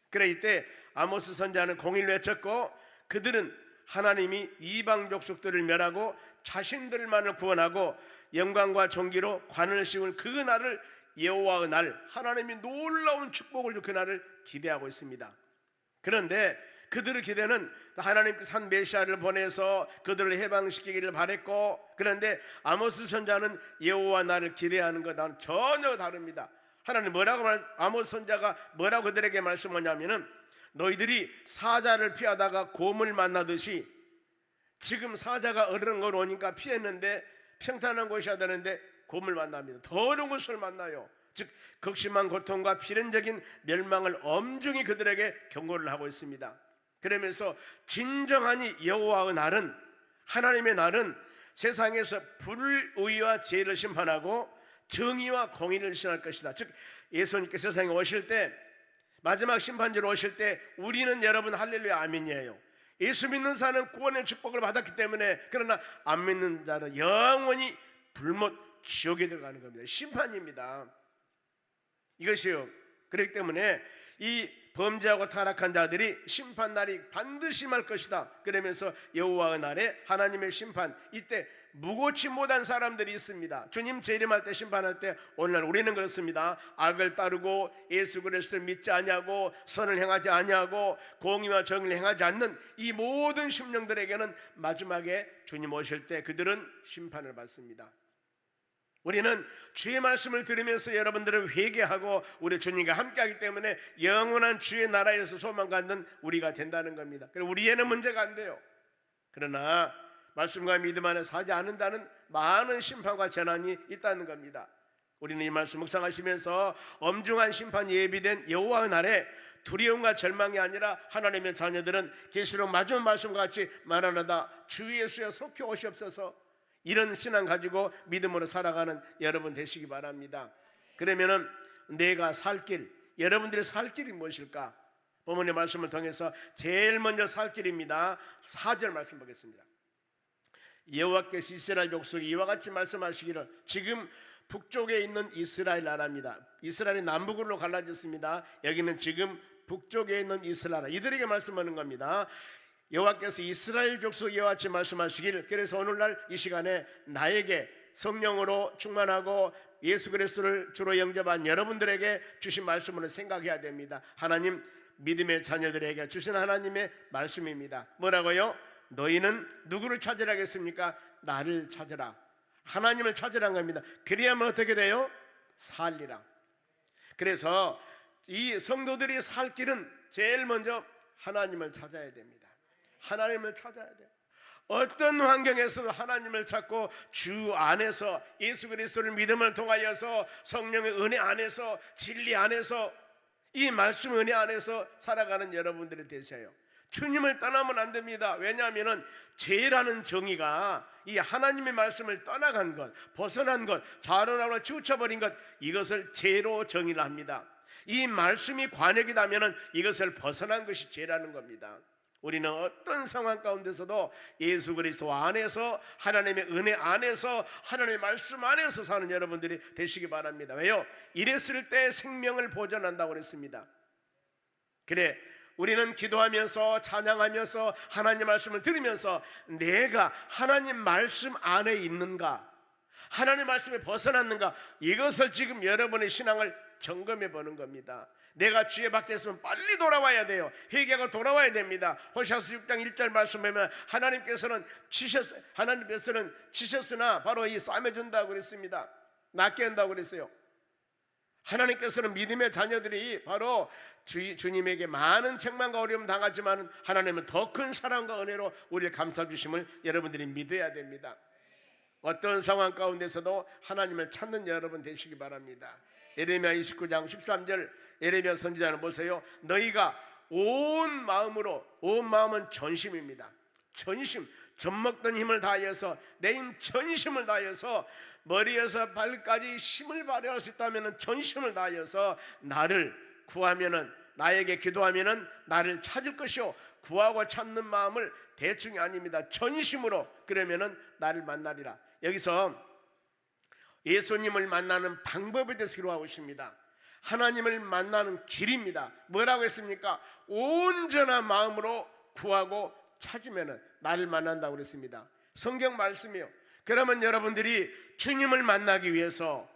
그래 이때 아모스 선지자는 공의를 외쳤고 그들은 하나님이 이방 족속들을 멸하고 자신들만을 구원하고 영광과 존귀로 관을 씌울 그 날을, 여호와의 날, 하나님이 놀라운 축복을 줄 그 날을 기대하고 있습니다. 그런데 그들의 기대는 하나님께서 한 메시아를 보내서 그들을 해방시키기를 바랬고, 그런데 아모스 선자는 여호와 날을 기대하는 것과는 전혀 다릅니다. 하나님 아모스 선자가 뭐라고 그들에게 말씀하냐면은, 너희들이 사자를 피하다가 곰을 만나듯이 지금 사자가 어려운 걸 오니까 피했는데 평탄한 곳이어야 되는데 곰을 만납니다. 더 어려운 것을 만나요. 즉 극심한 고통과 필연적인 멸망을 엄중히 그들에게 경고를 하고 있습니다. 그러면서 진정한 여호와의 날은, 하나님의 날은 세상에서 불의와 죄를 심판하고 정의와 공의를 실현할 것이다. 즉 예수님께서 세상에 오실 때, 마지막 심판주로 오실 때 우리는 여러분 할렐루야 아멘이에요. 예수 믿는 자는 구원의 축복을 받았기 때문에, 그러나 안 믿는 자는 영원히 불못 지옥에 들어가는 겁니다. 심판입니다. 이것이요. 그렇기 때문에 이 범죄하고 타락한 자들이 심판날이 반드시 말 것이다. 그러면서 여호와의 날에 하나님의 심판, 이때 무고치 못한 사람들이 있습니다. 주님 재림할 때, 심판할 때 오늘날 우리는 그렇습니다. 악을 따르고 예수 그리스도를 믿지 아니하고 선을 행하지 아니하고 공의와 정의를 행하지 않는 이 모든 심령들에게는 마지막에 주님 오실 때 그들은 심판을 받습니다. 우리는 주의 말씀을 들으면서 여러분들은 회개하고 우리 주님과 함께하기 때문에 영원한 주의 나라에서 소망 갖는 우리가 된다는 겁니다. 그리고 우리에는 문제가 안 돼요. 그러나 말씀과 믿음 안에 사지 않는다는 많은 심판과 재난이 있다는 겁니다. 우리는 이 말씀 묵상하시면서 엄중한 심판이 예비된 여호와의 날에 두려움과 절망이 아니라 하나님의 자녀들은 계시록 마지막 말씀과 같이 말하나다 주 예수여 속히 오시옵소서, 이런 신앙 가지고 믿음으로 살아가는 여러분 되시기 바랍니다. 그러면은 내가 살 길, 여러분들의 살 길이 무엇일까? 본문의 말씀을 통해서 제일 먼저 살 길입니다. 4절 말씀 보겠습니다. 여호와께서 이스라엘 족속에 이와 같이 말씀하시기를, 지금 북쪽에 있는 이스라엘 나라입니다. 이스라엘이 남북으로 갈라졌습니다. 여기는 지금 북쪽에 있는 이스라엘 나라, 이들에게 말씀하는 겁니다. 여호와께서 이스라엘 족속 이와 같이 말씀하시길, 그래서 오늘날 이 시간에 나에게 성령으로 충만하고 예수 그리스도를 주로 영접한 여러분들에게 주신 말씀을 생각해야 됩니다. 하나님 믿음의 자녀들에게 주신 하나님의 말씀입니다. 뭐라고요? 너희는 누구를 찾으라 하겠습니까? 나를 찾으라. 하나님을 찾으라는 겁니다. 그래야만 어떻게 돼요? 살리라. 그래서 이 성도들이 살 길은 제일 먼저 하나님을 찾아야 됩니다. 하나님을 찾아야 돼요. 어떤 환경에서도 하나님을 찾고 주 안에서 예수 그리스도를 믿음을 통하여서 성령의 은혜 안에서 진리 안에서 이 말씀 은혜 안에서 살아가는 여러분들이 되세요. 주님을 떠나면 안 됩니다. 왜냐하면 죄라는 정의가 이 하나님의 말씀을 떠나간 것, 벗어난 것, 자론하고 치우쳐버린 것, 이것을 죄로 정의를 합니다. 이 말씀이 관역이라면 이것을 벗어난 것이 죄라는 겁니다. 우리는 어떤 상황 가운데서도 예수 그리스도 안에서, 하나님의 은혜 안에서, 하나님의 말씀 안에서 사는 여러분들이 되시기 바랍니다. 왜요? 이랬을 때 생명을 보존한다고 그랬습니다. 그래, 우리는 기도하면서 찬양하면서 하나님 말씀을 들으면서 내가 하나님 말씀 안에 있는가, 하나님 말씀에 벗어났는가, 이것을 지금 여러분의 신앙을 점검해 보는 겁니다. 내가 주의 밖에 있으면 빨리 돌아와야 돼요. 회개하고 돌아와야 됩니다. 호시아서 6장 1절 말씀 보면 하나님께서는 치셨으나 바로 이 싸매준다고 그랬습니다. 낫게 한다고 그랬어요. 하나님께서는 믿음의 자녀들이 바로 주님에게 많은 책망과 어려움 당하지만 하나님은 더 큰 사랑과 은혜로 우리를 감싸주심을 여러분들이 믿어야 됩니다. 어떤 상황 가운데서도 하나님을 찾는 여러분 되시기 바랍니다. 예레미야 29장 13절 예레미야 선지자는 보세요. 너희가 온 마음으로, 온 마음은 전심입니다. 전심, 젖먹던 힘을 다하여서, 내 힘 전심을 다하여서, 머리에서 발까지 힘을 발휘할 수 있다면 전심을 다하여서 나를 구하면은, 나에게 기도하면은 나를 찾을 것이요, 구하고 찾는 마음을 대충이 아닙니다. 전심으로, 그러면은 나를 만나리라. 여기서 예수님을 만나는 방법에 대해서 기록하고 있습니다. 하나님을 만나는 길입니다. 뭐라고 했습니까? 온전한 마음으로 구하고 찾으면 나를 만난다고 그랬습니다. 성경 말씀이에요. 그러면 여러분들이 주님을 만나기 위해서,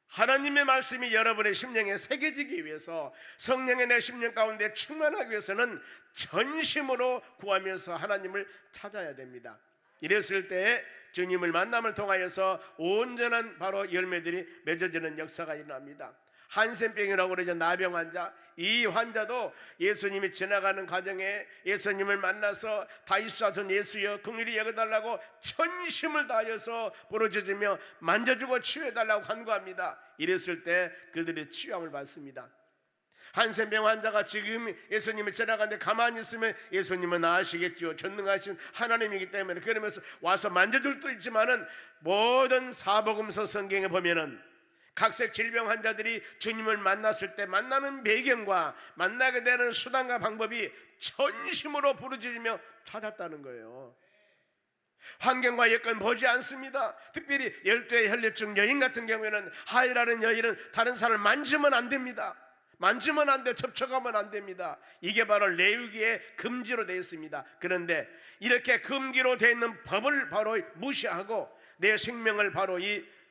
하나님의 말씀이 여러분의 심령에 새겨지기 위해서, 성령의 내 심령 가운데 충만하기 위해서는 전심으로 구하면서 하나님을 찾아야 됩니다. 이랬을 때 주님을 만남을 통하여서 온전한 바로 열매들이 맺어지는 역사가 일어납니다. 한센병이라고 그러죠. 나병 환자. 이 환자도 예수님이 지나가는 과정에 예수님을 만나서 다윗 자손 예수여 긍휼히 여겨달라고 전심을 다하여서 부르짖으며 만져주고 치유해달라고 간구합니다. 이랬을 때 그들이 치유함을 받습니다. 한센병 환자가 지금 예수님이 지나가는데 가만히 있으면 예수님은 나으시겠죠. 전능하신 하나님이기 때문에. 그러면서 와서 만져줄 수도 있지만은 모든 사복음서 성경에 보면은 각색 질병 환자들이 주님을 만났을 때 만나는 배경과 만나게 되는 수단과 방법이 전심으로 부르짖으며 찾았다는 거예요. 환경과 여건 보지 않습니다. 특별히 열두의 혈류증 여인 같은 경우에는, 하이라는 여인은 다른 사람을 만지면 안 됩니다. 만지면 안 돼요. 접촉하면 안 됩니다. 이게 바로 레위기에 금지로 되어 있습니다. 그런데 이렇게 금기로 되어 있는 법을 바로 무시하고 내 생명을 바로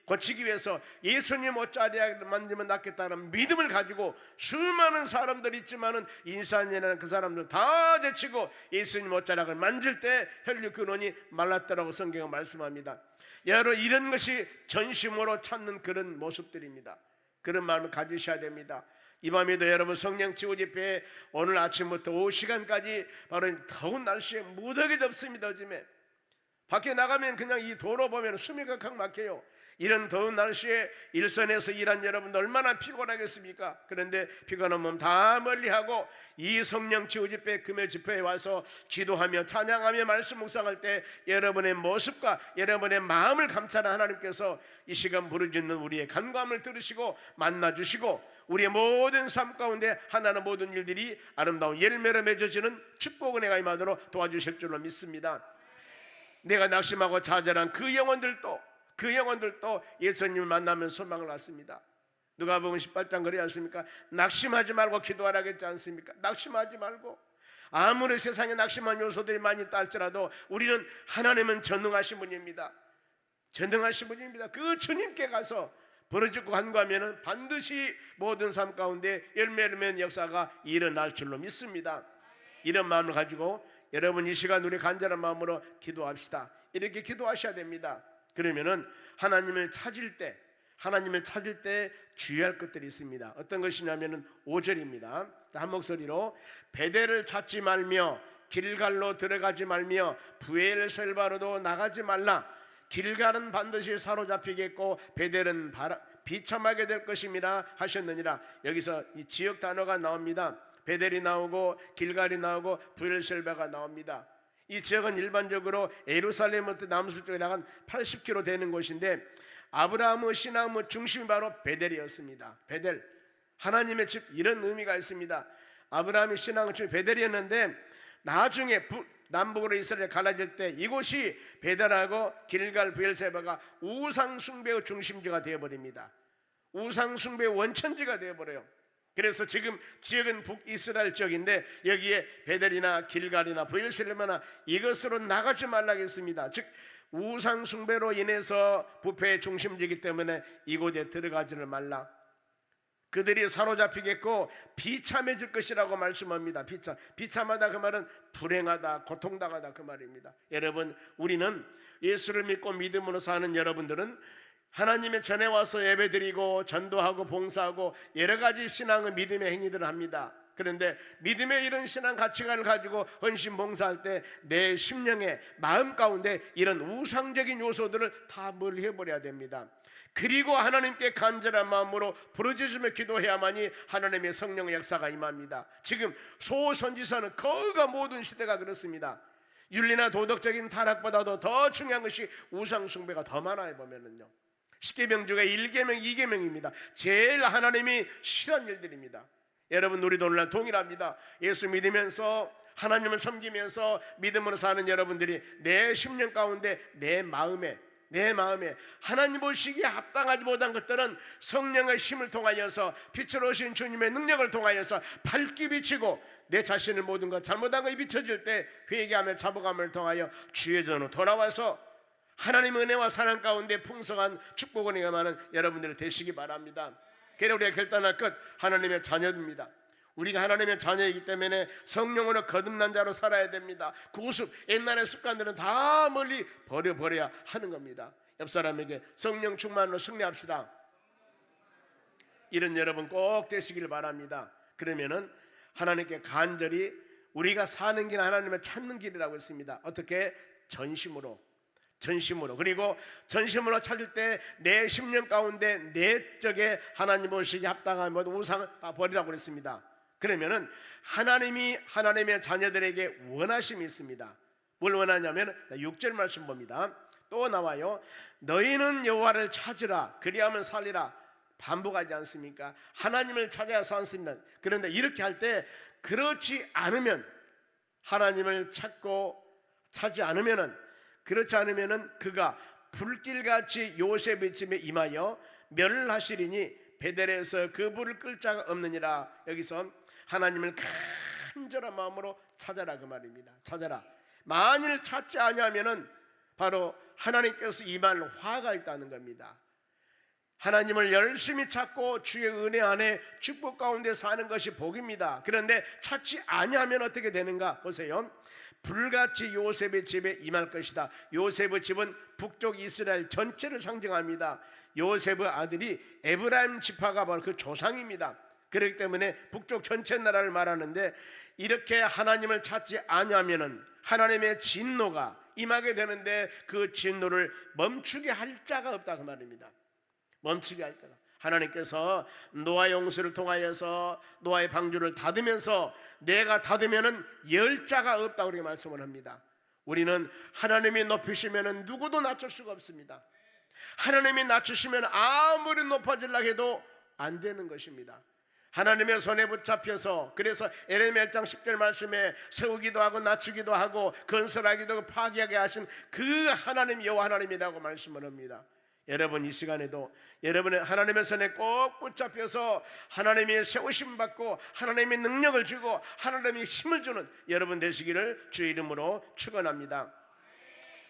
고치기 위해서 예수님 옷자리에 만지면 낫겠다는 믿음을 가지고 수많은 사람들이 있지만은 인산이라는 그 사람들 다 제치고 예수님 옷자락을 만질 때 혈류 근원이 말랐다라고 성경은 말씀합니다. 여러분, 이런 것이 전심으로 찾는 그런 모습들입니다. 그런 마음을 가지셔야 됩니다. 이 밤에도 여러분 성령 치유 집회에 오늘 아침부터 오후 시간까지 바로 더운 날씨에 무더기 덥습니다. 요즘에 밖에 나가면 그냥 이 도로 보면 숨이 칵칵 막혀요. 이런 더운 날씨에 일선에서 일한 여러분들 얼마나 피곤하겠습니까? 그런데 피곤한 몸 다 멀리하고 이 성령 치유 집회 금요 집회에 와서 기도하며 찬양하며 말씀 묵상할 때 여러분의 모습과 여러분의 마음을 감찰한 하나님께서 이 시간 부르짖는 우리의 간구함을 들으시고 만나주시고 우리의 모든 삶 가운데 하나는 모든 일들이 아름다운 열매로 맺어지는 축복 은혜가 임하도록 도와주실 줄로 믿습니다. 내가 낙심하고 좌절한 그 영혼들도 예수님을 만나면 소망을 갖습니다. 누가복음 18장 그러지 않습니까? 낙심하지 말고 기도하라고 했지 않습니까? 낙심하지 말고, 아무리 세상에 낙심한 요소들이 많이 있다 할지라도 우리는 하나님은 전능하신 분입니다. 전능하신 분입니다. 그 주님께 가서 부르짖고 간구하면 반드시 모든 삶 가운데 열매를 맺는 역사가 일어날 줄로 믿습니다. 이런 마음을 가지고 여러분 이 시간 우리 간절한 마음으로 기도합시다. 이렇게 기도하셔야 됩니다. 그러면은 하나님을 찾을 때 주의할 것들이 있습니다. 어떤 것이냐면은 5절입니다. 한 목소리로 베델을 찾지 말며 길갈로 들어가지 말며 브엘셀바로도 나가지 말라. 길갈은 반드시 사로잡히겠고 베델은 비참하게 될 것임이라 하셨느니라. 여기서 이 지역 단어가 나옵니다. 베델이 나오고 길갈이 나오고 브엘셀바가 나옵니다. 이 지역은 일반적으로 예루살렘부터 남서쪽에 나간 80km 되는 곳인데 아브라함의 신앙의 중심이 바로 베델이었습니다. 베델, 하나님의 집, 이런 의미가 있습니다. 아브라함의 신앙의 중심이 베델이었는데 나중에 남북으로 이스라엘 갈라질 때 이곳이 베델하고 길갈 브엘세바가 우상 숭배의 중심지가 되어버립니다. 우상 숭배의 원천지가 되어버려요. 그래서 지금 지역은 북이스라엘 지역인데 여기에 베델이나 길갈이나 브엘셀바나 이것으로 나가지 말라고 했습니다. 즉 우상 숭배로 인해서 부패의 중심지이기 때문에 이곳에 들어가지를 말라. 그들이 사로잡히겠고 비참해질 것이라고 말씀합니다. 비참하다 그 말은 불행하다, 고통당하다 그 말입니다. 여러분, 우리는 예수를 믿고 믿음으로 사는 여러분들은 하나님의 전에 와서 예배드리고 전도하고 봉사하고 여러 가지 신앙의 믿음의 행위들을 합니다. 그런데 믿음의 이런 신앙 가치관을 가지고 헌신 봉사할 때 내 심령의 마음 가운데 이런 우상적인 요소들을 다 멀리해버려야 됩니다. 그리고 하나님께 간절한 마음으로 부르짖으며 기도해야만이 하나님의 성령의 역사가 임합니다. 지금 소선지서는 거가 모든 시대가 그렇습니다. 윤리나 도덕적인 타락보다도 더 중요한 것이 우상 숭배가 더 많아요. 보면은요, 10계명 중에 1계명, 2계명입니다. 제일 하나님이 싫어하는 일들입니다. 여러분, 우리도 오늘날 동일합니다. 예수 믿으면서 하나님을 섬기면서 믿음으로 사는 여러분들이 내 심령 가운데 내 마음에 하나님 보시기에 합당하지 못한 것들은 성령의 힘을 통하여서 빛으로 오신 주님의 능력을 통하여서 밝게 비치고 내 자신을 모든 것 잘못한 것이 비춰질 때 회개하며 자복함을 통하여 주의 전으로 돌아와서 하나님의 은혜와 사랑 가운데 풍성한 축복을 경험하는 여러분들이 되시기 바랍니다. 그래서 우리가 결단할 것, 하나님의 자녀입니다. 우리가 하나님의 자녀이기 때문에 성령으로 거듭난 자로 살아야 됩니다. 구습, 옛날의 습관들은 다 멀리 버려야 하는 겁니다. 옆 사람에게 성령 충만으로 승리합시다. 이런 여러분 꼭 되시길 바랍니다. 그러면은 하나님께 간절히 우리가 사는 길은 하나님을 찾는 길이라고 했습니다. 어떻게? 전심으로. 그리고 전심으로 찾을 때 내 심령 가운데 내적에 하나님 보시기 합당한 모든 우상 다 버리라고 그랬습니다. 그러면은 하나님이 하나님의 자녀들에게 원하심이 있습니다. 뭘 원하냐면 6절 말씀 봅니다. 또 나와요. 너희는 여호와를 찾으라 그리하면 살리라. 반복하지 않습니까? 하나님을 찾아야 살습니다. 그런데 이렇게 할 때 그렇지 않으면, 하나님을 찾지 않으면은, 그렇지 않으면은 그가 불길같이 요셉의 집에 임하여 멸하시리니 베델에서 그 불을 끌 자가 없느니라. 여기서 하나님을 간절한 마음으로 찾아라 그 말입니다. 찾아라. 만일 찾지 아니하면은 바로 하나님께서 임할 화가 있다는 겁니다. 하나님을 열심히 찾고 주의 은혜 안에 축복 가운데 사는 것이 복입니다. 그런데 찾지 아니하면 어떻게 되는가 보세요. 불같이 요셉의 집에 임할 것이다. 요셉의 집은 북쪽 이스라엘 전체를 상징합니다. 요셉의 아들이 에브라임 지파가 바로 그 조상입니다. 그렇기 때문에 북쪽 전체 나라를 말하는데, 이렇게 하나님을 찾지 아니하면은 하나님의 진노가 임하게 되는데 그 진노를 멈추게 할 자가 없다 그 말입니다. 멈추게 할 자가. 하나님께서 노아 용수를 통하여서 노아의 방주를 닫으면서 내가 닫으면은 열 자가 없다고 그렇게 말씀을 합니다. 우리는 하나님이 높이시면은 누구도 낮출 수가 없습니다. 하나님이 낮추시면 아무리 높아지려고 해도 안 되는 것입니다. 하나님의 손에 붙잡혀서, 그래서 에레미야 1장 10절 말씀에 세우기도 하고 낮추기도 하고 건설하기도 하고 파괴하게 하신 그 하나님 여호와 하나님이라고 말씀을 합니다. 여러분 이 시간에도 여러분의 하나님의 손에 꼭 붙잡혀서 하나님의 세우심 받고 하나님의 능력을 주고 하나님의 힘을 주는 여러분 되시기를 주의 이름으로 축원합니다.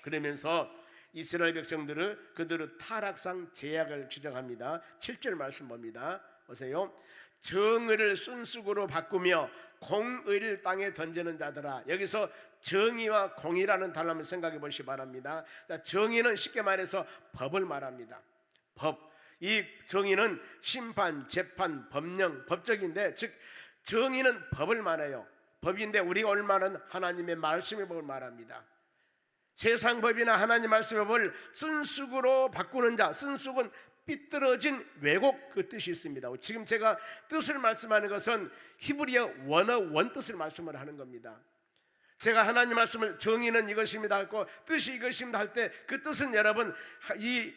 그러면서 이스라엘 백성들은 그들의 타락상 제약을 지적합니다. 7절 말씀 봅니다. 보세요. 정의를 순수구로 바꾸며 공의를 땅에 던지는 자들아. 여기서 정의와 공의라는 단어를 한번 생각해 보시기 바랍니다. 정의는 쉽게 말해서 법을 말합니다. 법. 이 정의는 심판, 재판, 법령, 법적인데, 즉 정의는 법을 말해요. 법인데 우리가 오늘 말은 하나님의 말씀의 법을 말합니다. 세상 법이나 하나님 말씀의 법을 쓴쑥으로 바꾸는 자, 쓴쑥은 삐뚤어진 왜곡 그 뜻이 있습니다. 지금 제가 뜻을 말씀하는 것은 히브리어 원어 원뜻을 말씀을 하는 겁니다. 제가 하나님 말씀을 정의는 이것입니다 하고 뜻이 이것입니다 할 때 그 뜻은 여러분 이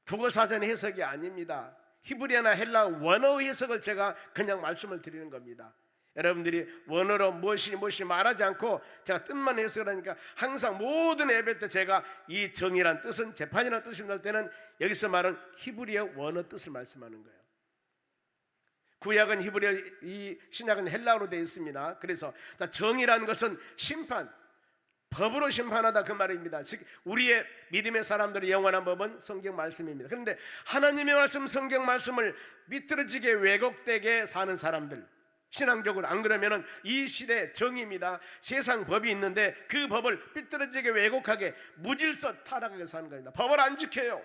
국어사전 해석이 아닙니다. 히브리어나 헬라 원어 해석을 제가 그냥 말씀을 드리는 겁니다. 여러분들이 원어로 무엇이 말하지 않고 제가 뜻만 해석을 하니까 항상 모든 예배 때 제가 이 정의란 뜻은 재판이라는 뜻입니다 할 때는 여기서 말은 히브리어 원어 뜻을 말씀하는 거예요. 구약은 히브리어, 이 신약은 헬라어로 되어 있습니다. 그래서 정의라는 것은 심판, 법으로 심판하다 그 말입니다. 즉 우리의 믿음의 사람들의 영원한 법은 성경 말씀입니다. 그런데 하나님의 말씀, 성경 말씀을 비틀어지게 왜곡되게 사는 사람들, 신앙적으로 안 그러면은 이 시대 정의입니다. 세상 법이 있는데 그 법을 삐뚤어지게 왜곡하게 무질서 타락하게 사는 겁니다. 법을 안 지켜요.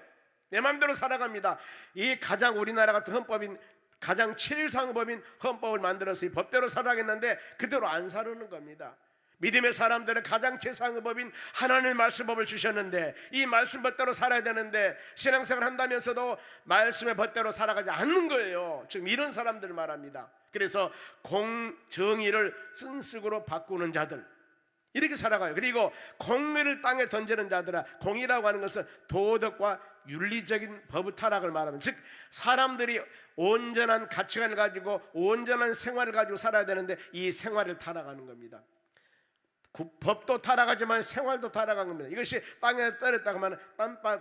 내 마음대로 살아갑니다. 이 가장 우리나라 같은 헌법인 가장 최상의 법인 헌법을 만들어서 이 법대로 살아가겠는데 그대로 안 살아오는 겁니다. 믿음의 사람들은 가장 최상의 법인 하나님의 말씀법을 주셨는데 이 말씀 법대로 살아야 되는데 신앙생활 한다면서도 말씀의 법대로 살아가지 않는 거예요. 지금 이런 사람들을 말합니다. 그래서 공정의를 쓴쑥으로 바꾸는 자들 이렇게 살아가요. 그리고 공의를 땅에 던지는 자들아, 공의라고 하는 것은 도덕과 윤리적인 법의 타락을 말하면, 즉 사람들이 온전한 가치관을 가지고 온전한 생활을 가지고 살아야 되는데 이 생활을 타락하는 겁니다. 법도 타락하지만 생활도 타락한 겁니다. 이것이 땅에 떨어졌다고 하면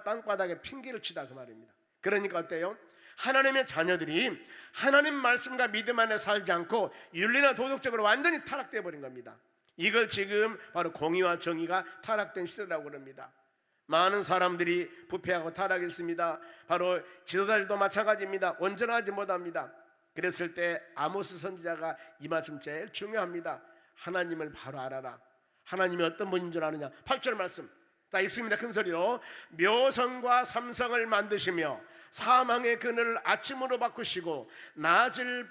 땅바닥에 핑계를 치다 그 말입니다. 그러니까 어때요? 하나님의 자녀들이 하나님 말씀과 믿음 안에 살지 않고 윤리나 도덕적으로 완전히 타락되어 버린 겁니다. 이걸 지금 바로 공의와 정의가 타락된 시대라고 합니다. 많은 사람들이 부패하고 타락했습니다. 바로 지도자들도 마찬가지입니다. 온전하지 못합니다. 그랬을 때 아모스 선지자가 이 말씀 제일 중요합니다. 하나님을 바로 알아라. 하나님이 어떤 분인 줄 아느냐. 8절 말씀 다 읽습니다. 큰 소리로. 묘성과 삼성을 만드시며 사망의 그늘을 아침으로 바꾸시고 낮을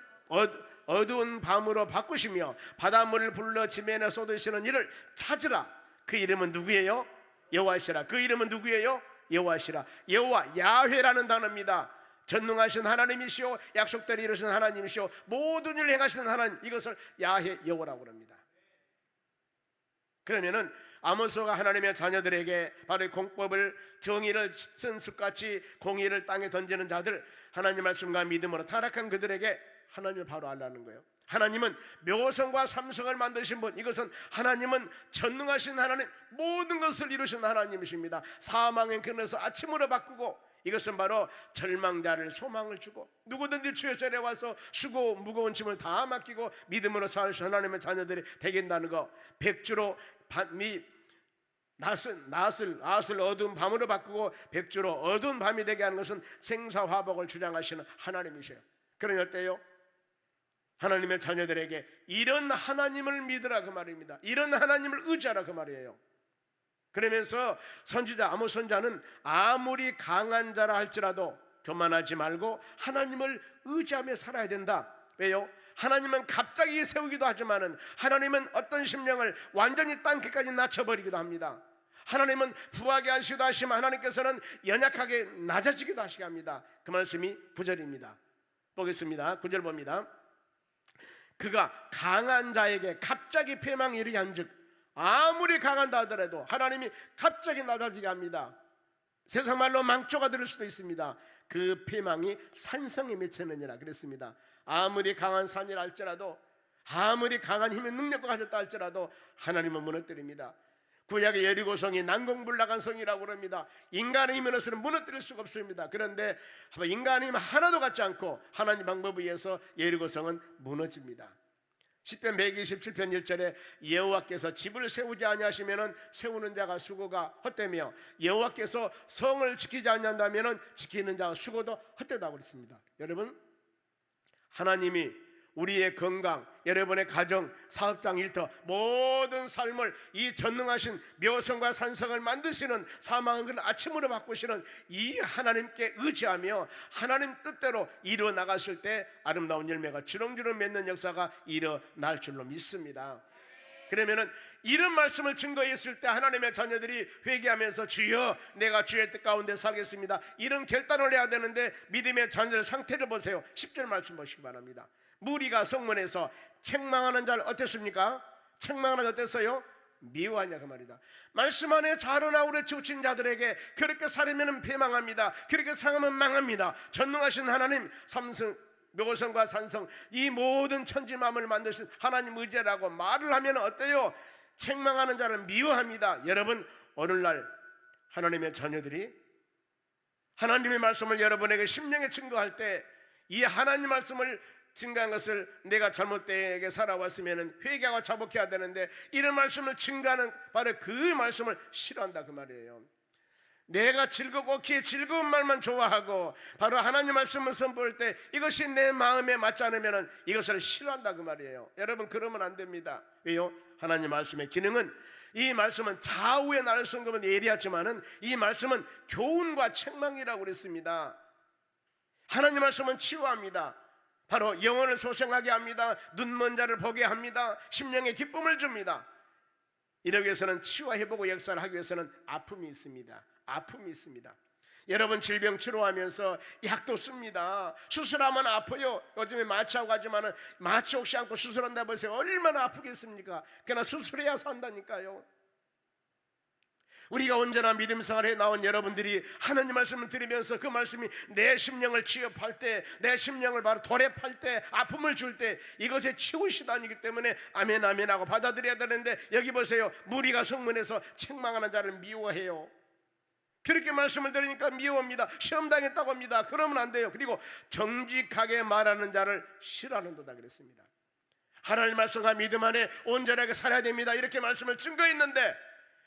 어두운 밤으로 바꾸시며 바닷물을 불러 지면에 쏟으시는 이를 찾으라. 그 이름은 누구예요? 여호와시라. 그 이름은 누구예요? 여호와시라. 여호와 야훼라는 단어입니다. 전능하신 하나님이시오, 약속대로 이루신 하나님이시오, 모든 일을 행하시는 하나님, 이것을 야훼 여호와라고 합니다. 그러면은 아모스가 하나님의 자녀들에게 바로 공법을, 정의를 쓴 숲같이 공의를 땅에 던지는 자들, 하나님 말씀과 믿음으로 타락한 그들에게 하나님을 바로 알라는 거예요. 하나님은 묘성과 삼성을 만드신 분, 이것은 하나님은 전능하신 하나님, 모든 것을 이루신 하나님이십니다. 사망의 그늘에서 아침으로 바꾸고, 이것은 바로 절망자를 소망을 주고, 누구든지 주의 전에 와서 수고 무거운 짐을 다 맡기고 믿음으로 사실 하나님의 자녀들이 되겠다는 거. 백주로 낮을 어두운 밤으로 바꾸고 백주로 어두운 밤이 되게 하는 것은 생사화복을 주장하시는 하나님이세요. 그러니 어때요? 하나님의 자녀들에게 이런 하나님을 믿으라 그 말입니다. 이런 하나님을 의지하라 그 말이에요. 그러면서 선지자 아모스 선지자는 아무리 강한 자라 할지라도 교만하지 말고 하나님을 의지하며 살아야 된다. 왜요? 하나님은 갑자기 세우기도 하지만은 하나님은 어떤 심령을 완전히 땅끝까지 낮춰버리기도 합니다. 하나님은 부하게 하시기도 하시면 하나님께서는 연약하게 낮아지기도 하시게 합니다. 그 말씀이 9절입니다. 보겠습니다. 9절 봅니다. 그가 강한 자에게 갑자기 패망이 이르게 한즉, 아무리 강한다 하더라도 하나님이 갑자기 낮아지게 합니다. 세상 말로 망조가 들을 수도 있습니다. 그 패망이 산성에 미치느니라 그랬습니다. 아무리 강한 산이라 할지라도, 아무리 강한 힘의 능력과 가졌다 할지라도 하나님은 무너뜨립니다. 구약의 여리고성이 난공불락한 성이라고 합니다. 인간의 힘으로서는 무너뜨릴 수가 없습니다. 그런데 인간의 힘 하나도 갖지 않고 하나님 방법에 의해서 여리고성은 무너집니다. 시편 127편 1절에 여호와께서 집을 세우지 아니하시면은 세우는 자가 수고가 헛되며 여호와께서 성을 지키지 아니한다면은 지키는 자가 수고도 헛되다고 그랬습니다. 여러분, 하나님이 우리의 건강, 여러분의 가정, 사업장, 일터, 모든 삶을 이 전능하신 묘성과 산성을 만드시는, 사망은 아침으로 바꾸시는 이 하나님께 의지하며 하나님 뜻대로 이루어 나갔을 때 아름다운 열매가 주렁주렁 맺는 역사가 일어날 줄로 믿습니다. 그러면은 이런 말씀을 증거했을 때 하나님의 자녀들이 회개하면서 주여 내가 주의 뜻 가운데 살겠습니다, 이런 결단을 해야 되는데 믿음의 자녀들 상태를 보세요. 10절 말씀 보시기 바랍니다. 무리가 성문에서 책망하는 자를 어땠습니까? 책망하는 자 어땠어요? 미워하냐 그 말이다. 말씀 안에 자로나 우리 지우친 자들에게 그렇게 살으면 패망합니다. 그렇게 상하면 망합니다. 전능하신 하나님, 삼성, 묘성과 산성, 이 모든 천지만물을 만드신 하나님 의지라고 말을 하면 어때요? 책망하는 자를 미워합니다. 여러분, 오늘날 하나님의 자녀들이 하나님의 말씀을 여러분에게 심령에 증거할 때 이 하나님 말씀을 증거한 것을 내가 잘못되게 살아왔으면 회개하고 자복해야 되는데 이런 말씀을 증거하는 바로 그 말씀을 싫어한다 그 말이에요. 내가 즐겁고 귀에 즐거운 말만 좋아하고 바로 하나님 말씀을 선포할 때 이것이 내 마음에 맞지 않으면 이것을 싫어한다 그 말이에요. 여러분, 그러면 안 됩니다. 왜요? 하나님 말씀의 기능은, 이 말씀은 좌우에 나를 쓴 것은 예리하지만은 이 말씀은 교훈과 책망이라고 그랬습니다. 하나님 말씀은 치유합니다. 바로 영혼을 소생하게 합니다. 눈먼 자를 보게 합니다. 심령에 기쁨을 줍니다. 이러기 위해서는 치유와 회복의 역사를 하기 위해서는 아픔이 있습니다. 아픔이 있습니다. 여러분, 질병 치료하면서 약도 씁니다. 수술하면 아파요. 요즘에 마취하고 가지만은 마취 혹시 않고 수술한다 보세요. 얼마나 아프겠습니까? 그러나 수술해야 산다니까요. 우리가 언제나 믿음 생활에 나온 여러분들이 하나님 말씀을 들으면서 그 말씀이 내 심령을 취업할 때, 내 심령을 바로 도래할 때, 아픔을 줄 때 이것의 치유시단이기 때문에 아멘 아멘 하고 받아들여야 되는데, 여기 보세요. 무리가 성문에서 책망하는 자를 미워해요. 그렇게 말씀을 들으니까 미워합니다. 시험 당했다고 합니다. 그러면 안 돼요. 그리고 정직하게 말하는 자를 싫어하는도다 그랬습니다. 하나님 말씀과 믿음 안에 온전하게 살아야 됩니다. 이렇게 말씀을 증거했는데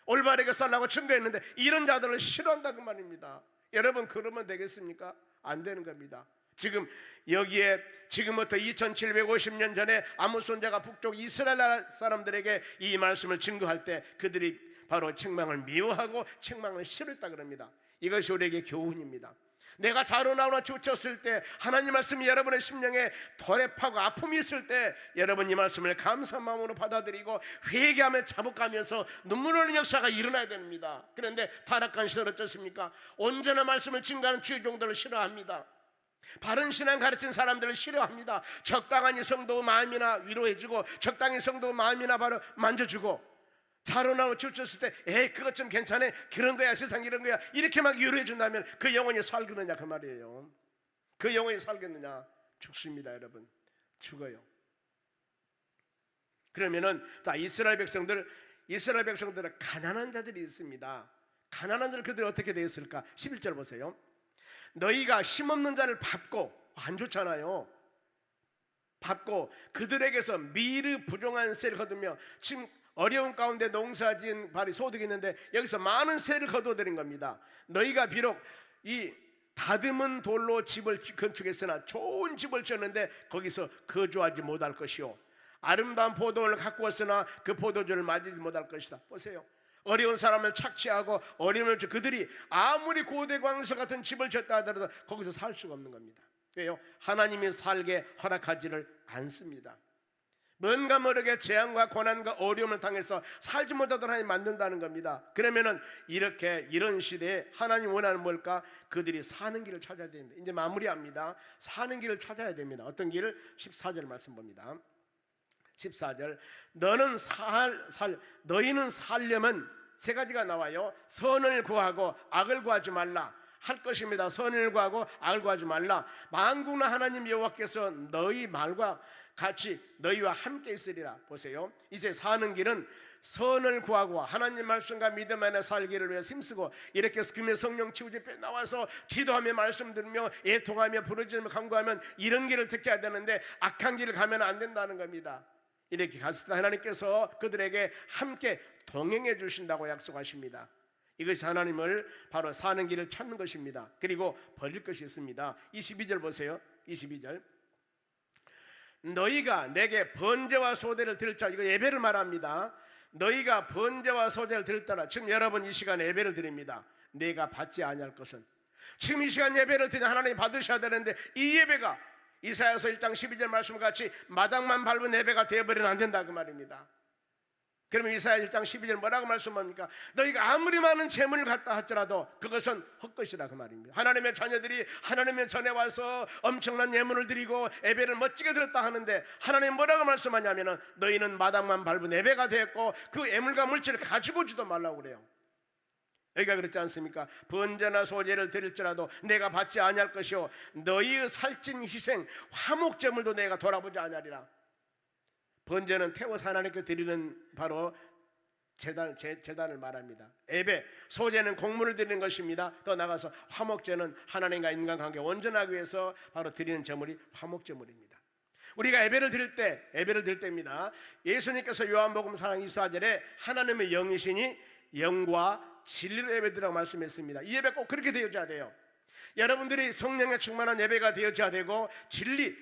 올바르게 살라고 증거했는데 이런 자들을 싫어한다 그 말입니다. 여러분 그러면 되겠습니까? 안 되는 겁니다. 지금 여기에 지금부터 2750년 전에 아모스 선지자가 북쪽 이스라엘 나라 사람들에게 이 말씀을 증거할 때 그들이 바로 책망을 미워하고 책망을 싫어했다 그럽니다. 이것이 우리에게 교훈입니다. 내가 자로나오나 지쳤을 때 하나님 말씀이 여러분의 심령에 도래파고 아픔이 있을 때 여러분 이 말씀을 감사한 마음으로 받아들이고 회개하며 자복하면서 눈물 흘리는 역사가 일어나야 됩니다. 그런데 타락한 시대는 어떻습니까? 언제나 말씀을 증거하는 주의 종들을 싫어합니다. 바른 신앙 가르친 사람들을 싫어합니다. 적당한 이 성도 마음이나 위로해주고 적당히 성도 마음이나 바로 만져주고 자로나고 지쳤을 때 에이 그것 좀 괜찮아 그런 거야 세상 이런 거야 이렇게 막 위로해 준다면 그 영혼이 살겠느냐 그 말이에요. 그 영혼이 살겠느냐? 죽습니다. 여러분 죽어요. 그러면은 자 이스라엘 백성들은 가난한 자들이 있습니다. 가난한 자들 그들이 어떻게 되었을까? 11절 보세요. 너희가 힘없는 자를 밟고 안 좋잖아요. 밟고 그들에게서 미르 부종한 세를 거두며 지금 어려운 가운데 농사지은 발이 소득이 있는데 여기서 많은 세를 거두어들인 겁니다. 너희가 비록 이 다듬은 돌로 집을 건축했으나 좋은 집을 지었는데 거기서 거주하지 못할 것이요 아름다운 포도를 갖고 왔으나 그 포도주를 맞이지 못할 것이다. 보세요. 어려운 사람을 착취하고 어려움을 주 그들이 아무리 고대 광서 같은 집을 지었다 하더라도 거기서 살 수가 없는 겁니다. 왜요? 하나님이 살게 허락하지를 않습니다. 뭔가 모르게 재앙과 고난과 어려움을 당해서 살지 못하도록 하나님 만든다는 겁니다. 그러면은 이런 시대에 하나님 원하는 뭘까? 그들이 사는 길을 찾아야 됩니다. 이제 마무리합니다. 사는 길을 찾아야 됩니다. 어떤 길을? 14절 말씀 봅니다. 14절 너희는 살려면 세 가지가 나와요. 선을 구하고 악을 구하지 말라 할 것입니다. 선을 구하고 악을 구하지 말라. 만군의 하나님 여호와께서 너희 말과 같이 너희와 함께 있으리라. 보세요. 이제 사는 길은 선을 구하고 하나님 말씀과 믿음 안에 살기를 위해 힘쓰고 이렇게 금요 성령 치유집회에 나와서 기도하며 말씀 들으며 애통하며 부르짖으며 간구하면 이런 길을 택해야 되는데 악한 길을 가면 안 된다는 겁니다. 이렇게 갔을 때 하나님께서 그들에게 함께 동행해 주신다고 약속하십니다. 이것이 하나님을 바로 사는 길을 찾는 것입니다. 그리고 버릴 것이 있습니다. 22절 보세요. 22절 너희가 내게 번제와 소제를 드릴 자, 이거 예배를 말합니다. 너희가 번제와 소제를 드릴 때라. 지금 여러분 이 시간에 예배를 드립니다. 내가 받지 아니할 것은 지금 이 시간 예배를 드리는 하나님 받으셔야 되는데 이 예배가 이사야서 1장 12절 말씀과 같이 마당만 밟은 예배가 되어버리면 안 된다 그 말입니다. 그러면 이사야 1장 12절 뭐라고 말씀합니까? 너희가 아무리 많은 재물을 갖다 할지라도 그것은 헛것이라 그 말입니다. 하나님의 자녀들이 하나님의 전에 와서 엄청난 예물을 드리고 예배를 멋지게 드렸다 하는데 하나님 뭐라고 말씀하냐면은 너희는 마당만 밟은 예배가 되었고 그 예물과 물질을 가지고 오지도 말라고 그래요. 여기가 그렇지 않습니까? 번제나 소제를 드릴지라도 내가 받지 아니할 것이요 너희의 살찐 희생 화목제물도 내가 돌아보지 아니하리라. 번제는 태워서 하나님께 드리는 바로 제단을 말합니다. 예배, 소제는 곡물을 드리는 것입니다. 더 나가서 화목제는 하나님과 인간관계 온전하기 위해서 바로 드리는 제물이 화목제물입니다. 우리가 예배를 드릴 때입니다. 예수님께서 요한복음 4장 24절에 하나님의 영이시니 영과 진리로 예배드리라고 말씀했습니다. 이 예배 꼭 그렇게 되어져야 돼요. 여러분들이 성령에 충만한 예배가 되어져야 되고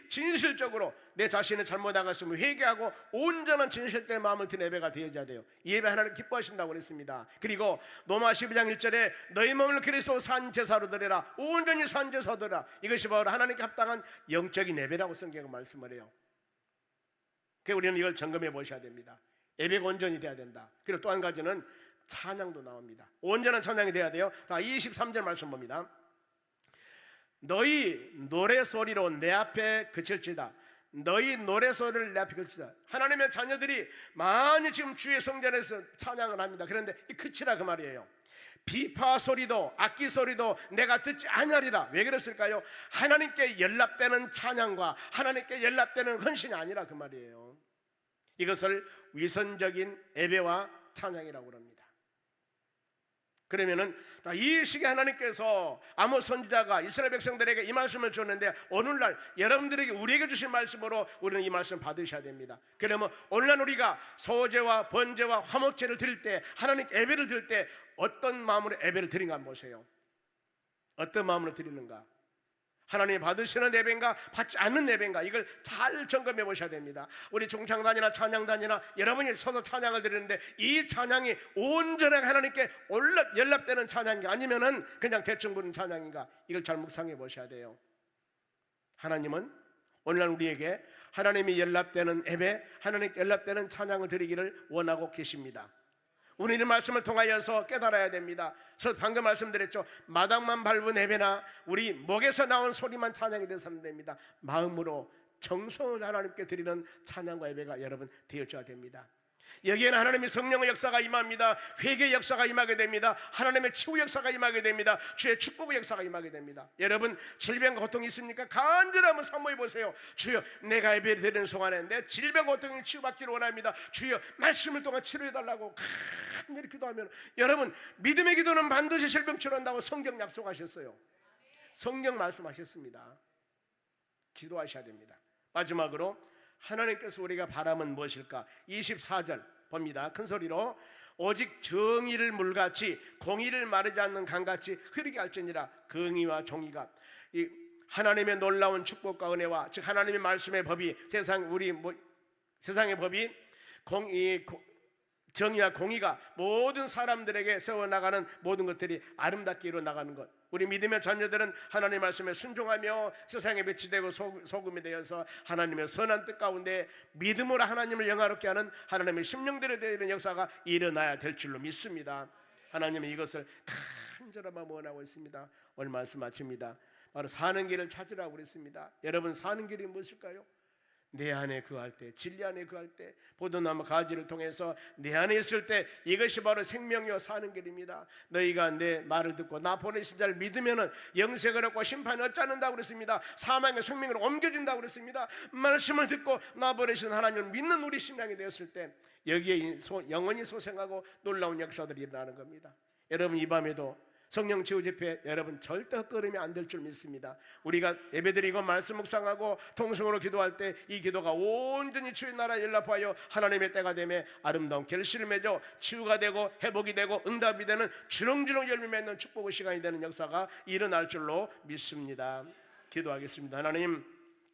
진실적으로 내 자신의 잘못한 것을 회개하고 온전한 진실된 마음을 드는 예배가 되어져야 돼요. 이 예배 하나님 기뻐하신다고 그랬습니다. 그리고 로마 12장 1절에 너희 몸을 그리스도 산 제사로 드리라. 온전히 산 제사로 드리라. 이것이 바로 하나님께 합당한 영적인 예배라고 성경은 말씀을 해요. 그래서 우리는 이걸 점검해 보셔야 됩니다. 예배가 온전히 돼야 된다. 그리고 또 한 가지는 찬양도 나옵니다. 온전한 찬양이 돼야 돼요. 자, 23절 말씀 봅니다. 너희 노래소리로 내 앞에 그칠지다. 너희 노래소리를 내 앞에 그칠지다. 하나님의 자녀들이 많이 지금 주의 성전에서 찬양을 합니다. 그런데 이 그치라 그 말이에요. 비파 소리도 악기 소리도 내가 듣지 아니하리라. 왜 그랬을까요? 하나님께 연락되는 찬양과 하나님께 연락되는 헌신이 아니라 그 말이에요. 이것을 위선적인 예배와 찬양이라고 합니다. 그러면은 이 시기에 하나님께서 아모스 선지자가 이스라엘 백성들에게 이 말씀을 줬는데 오늘날 여러분들에게 우리에게 주신 말씀으로 우리는 이 말씀 받으셔야 됩니다. 그러면 오늘날 우리가 소제와 번제와 화목제를 드릴 때, 하나님 예배를 드릴 때 어떤 마음으로 예배를 드린가 한번 보세요. 어떤 마음으로 드리는가? 하나님이 받으시는 예배인가 받지 않는 예배인가, 이걸 잘 점검해 보셔야 됩니다. 우리 종창단이나 찬양단이나 여러분이 서서 찬양을 드리는데 이 찬양이 온전하게 하나님께 연락되는 찬양인가, 아니면은 그냥 대충 부르는 찬양인가, 이걸 잘 묵상해 보셔야 돼요. 하나님은 오늘날 우리에게 하나님이 연락되는 예배, 하나님께 연락되는 찬양을 드리기를 원하고 계십니다. 우리는 말씀을 통하여서 깨달아야 됩니다. 그래서 방금 말씀드렸죠. 마당만 밟은 예배나 우리 목에서 나온 소리만 찬양이 되어서는 안 됩니다. 마음으로 정성을 하나님께 드리는 찬양과 예배가 여러분 되어져야 됩니다. 여기에는 하나님의 성령의 역사가 임합니다. 회개의 역사가 임하게 됩니다. 하나님의 치유 역사가 임하게 됩니다. 주의 축복의 역사가 임하게 됩니다. 여러분 질병 고통이 있습니까? 간절히 한번 사모해 보세요. 주여, 내가 예배 드리는 동안에 내 질병 고통이 치유받기를 원합니다. 주여, 말씀을 통해 치료해 달라고 간절히 기도하면, 여러분 믿음의 기도는 반드시 질병 치료한다고 성경 약속하셨어요. 성경 말씀하셨습니다. 기도하셔야 됩니다. 마지막으로 하나님께서 우리가 바라면 무엇일까? 24절 봅니다. 큰 소리로 오직 정의를 물같이 공의를 마르지 않는 강같이 흐르게 할지니라. 긍의와 정의가 이 하나님의 놀라운 축복과 은혜와, 즉 하나님의 말씀의 법이 세상의 법이 정의와 공의가 모든 사람들에게 세워나가는 모든 것들이 아름답게 이루어나가는 것, 우리 믿음의 자녀들은 하나님의 말씀에 순종하며 세상에 빛이 되고 소금이 되어서 하나님의 선한 뜻 가운데 믿음으로 하나님을 영화롭게 하는 하나님의 심령들에 대한 역사가 일어나야 될 줄로 믿습니다. 하나님은 이것을 간절히 원하고 있습니다. 오늘 말씀 마칩니다. 바로 사는 길을 찾으라고 그랬습니다. 여러분 사는 길이 무엇일까요? 내 안에 거할 때, 진리 안에 거할 때, 포도나무 가지를 통해서 내 안에 있을 때, 이것이 바로 생명이요 사는 길입니다. 너희가 내 말을 듣고 나 보내신 자를 믿으면은 영생을 얻고 심판을 얻지 않는다고 그랬습니다. 사망의 생명으로 옮겨진다고 그랬습니다. 말씀을 듣고 나 보내신 하나님을 믿는 우리 신앙이 되었을 때 여기에 영원히 소생하고 놀라운 역사들이 일어나는 겁니다. 여러분 이 밤에도 성령 치유 집회 여러분 절대 헛걸으면 안 될 줄 믿습니다. 우리가 예배드리고 말씀 묵상하고 통성으로 기도할 때 이 기도가 온전히 주의 나라에 연락하여 하나님의 때가 되매 아름다운 결실을 맺어 치유가 되고 회복이 되고 응답이 되는 주렁주렁 열매 맺는 축복의 시간이 되는 역사가 일어날 줄로 믿습니다. 기도하겠습니다. 하나님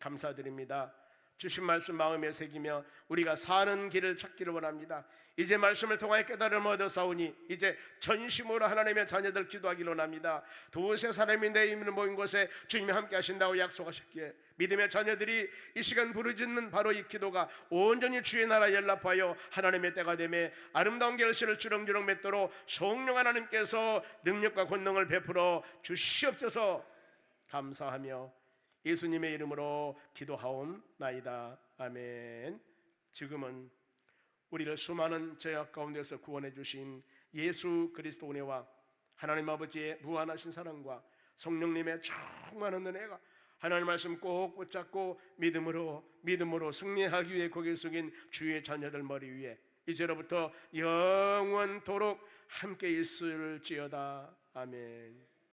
감사드립니다. 주신 말씀 마음에 새기며 우리가 사는 길을 찾기를 원합니다. 이제 말씀을 통하여 깨달음을 얻어사오니 이제 전심으로 하나님의 자녀들 기도하기를 원합니다. 두세 사람이 내 이름으로 모인 곳에 주님이 함께 하신다고 약속하셨기에 믿음의 자녀들이 이 시간 부르짖는 바로 이 기도가 온전히 주의 나라에 연락하여 하나님의 때가 되매 아름다운 결실을 주렁주렁 맺도록 성령 하나님께서 능력과 권능을 베풀어 주시옵소서. 감사하며 예수님의 이름으로 기도하옵나이다. 아멘. 지금은 우리를 수많은 죄악 가운데서 구원해 주신 예수 그리스도 은혜와 하나님 아버지의 무한하신 사랑과 성령님의 충만한 은혜가 하나님 말씀 꼭 붙잡고 믿음으로 승리하기 위해 고개 숙인 주의 자녀들 머리 위에 이제로부터 영원토록 함께 있을지어다. 아멘.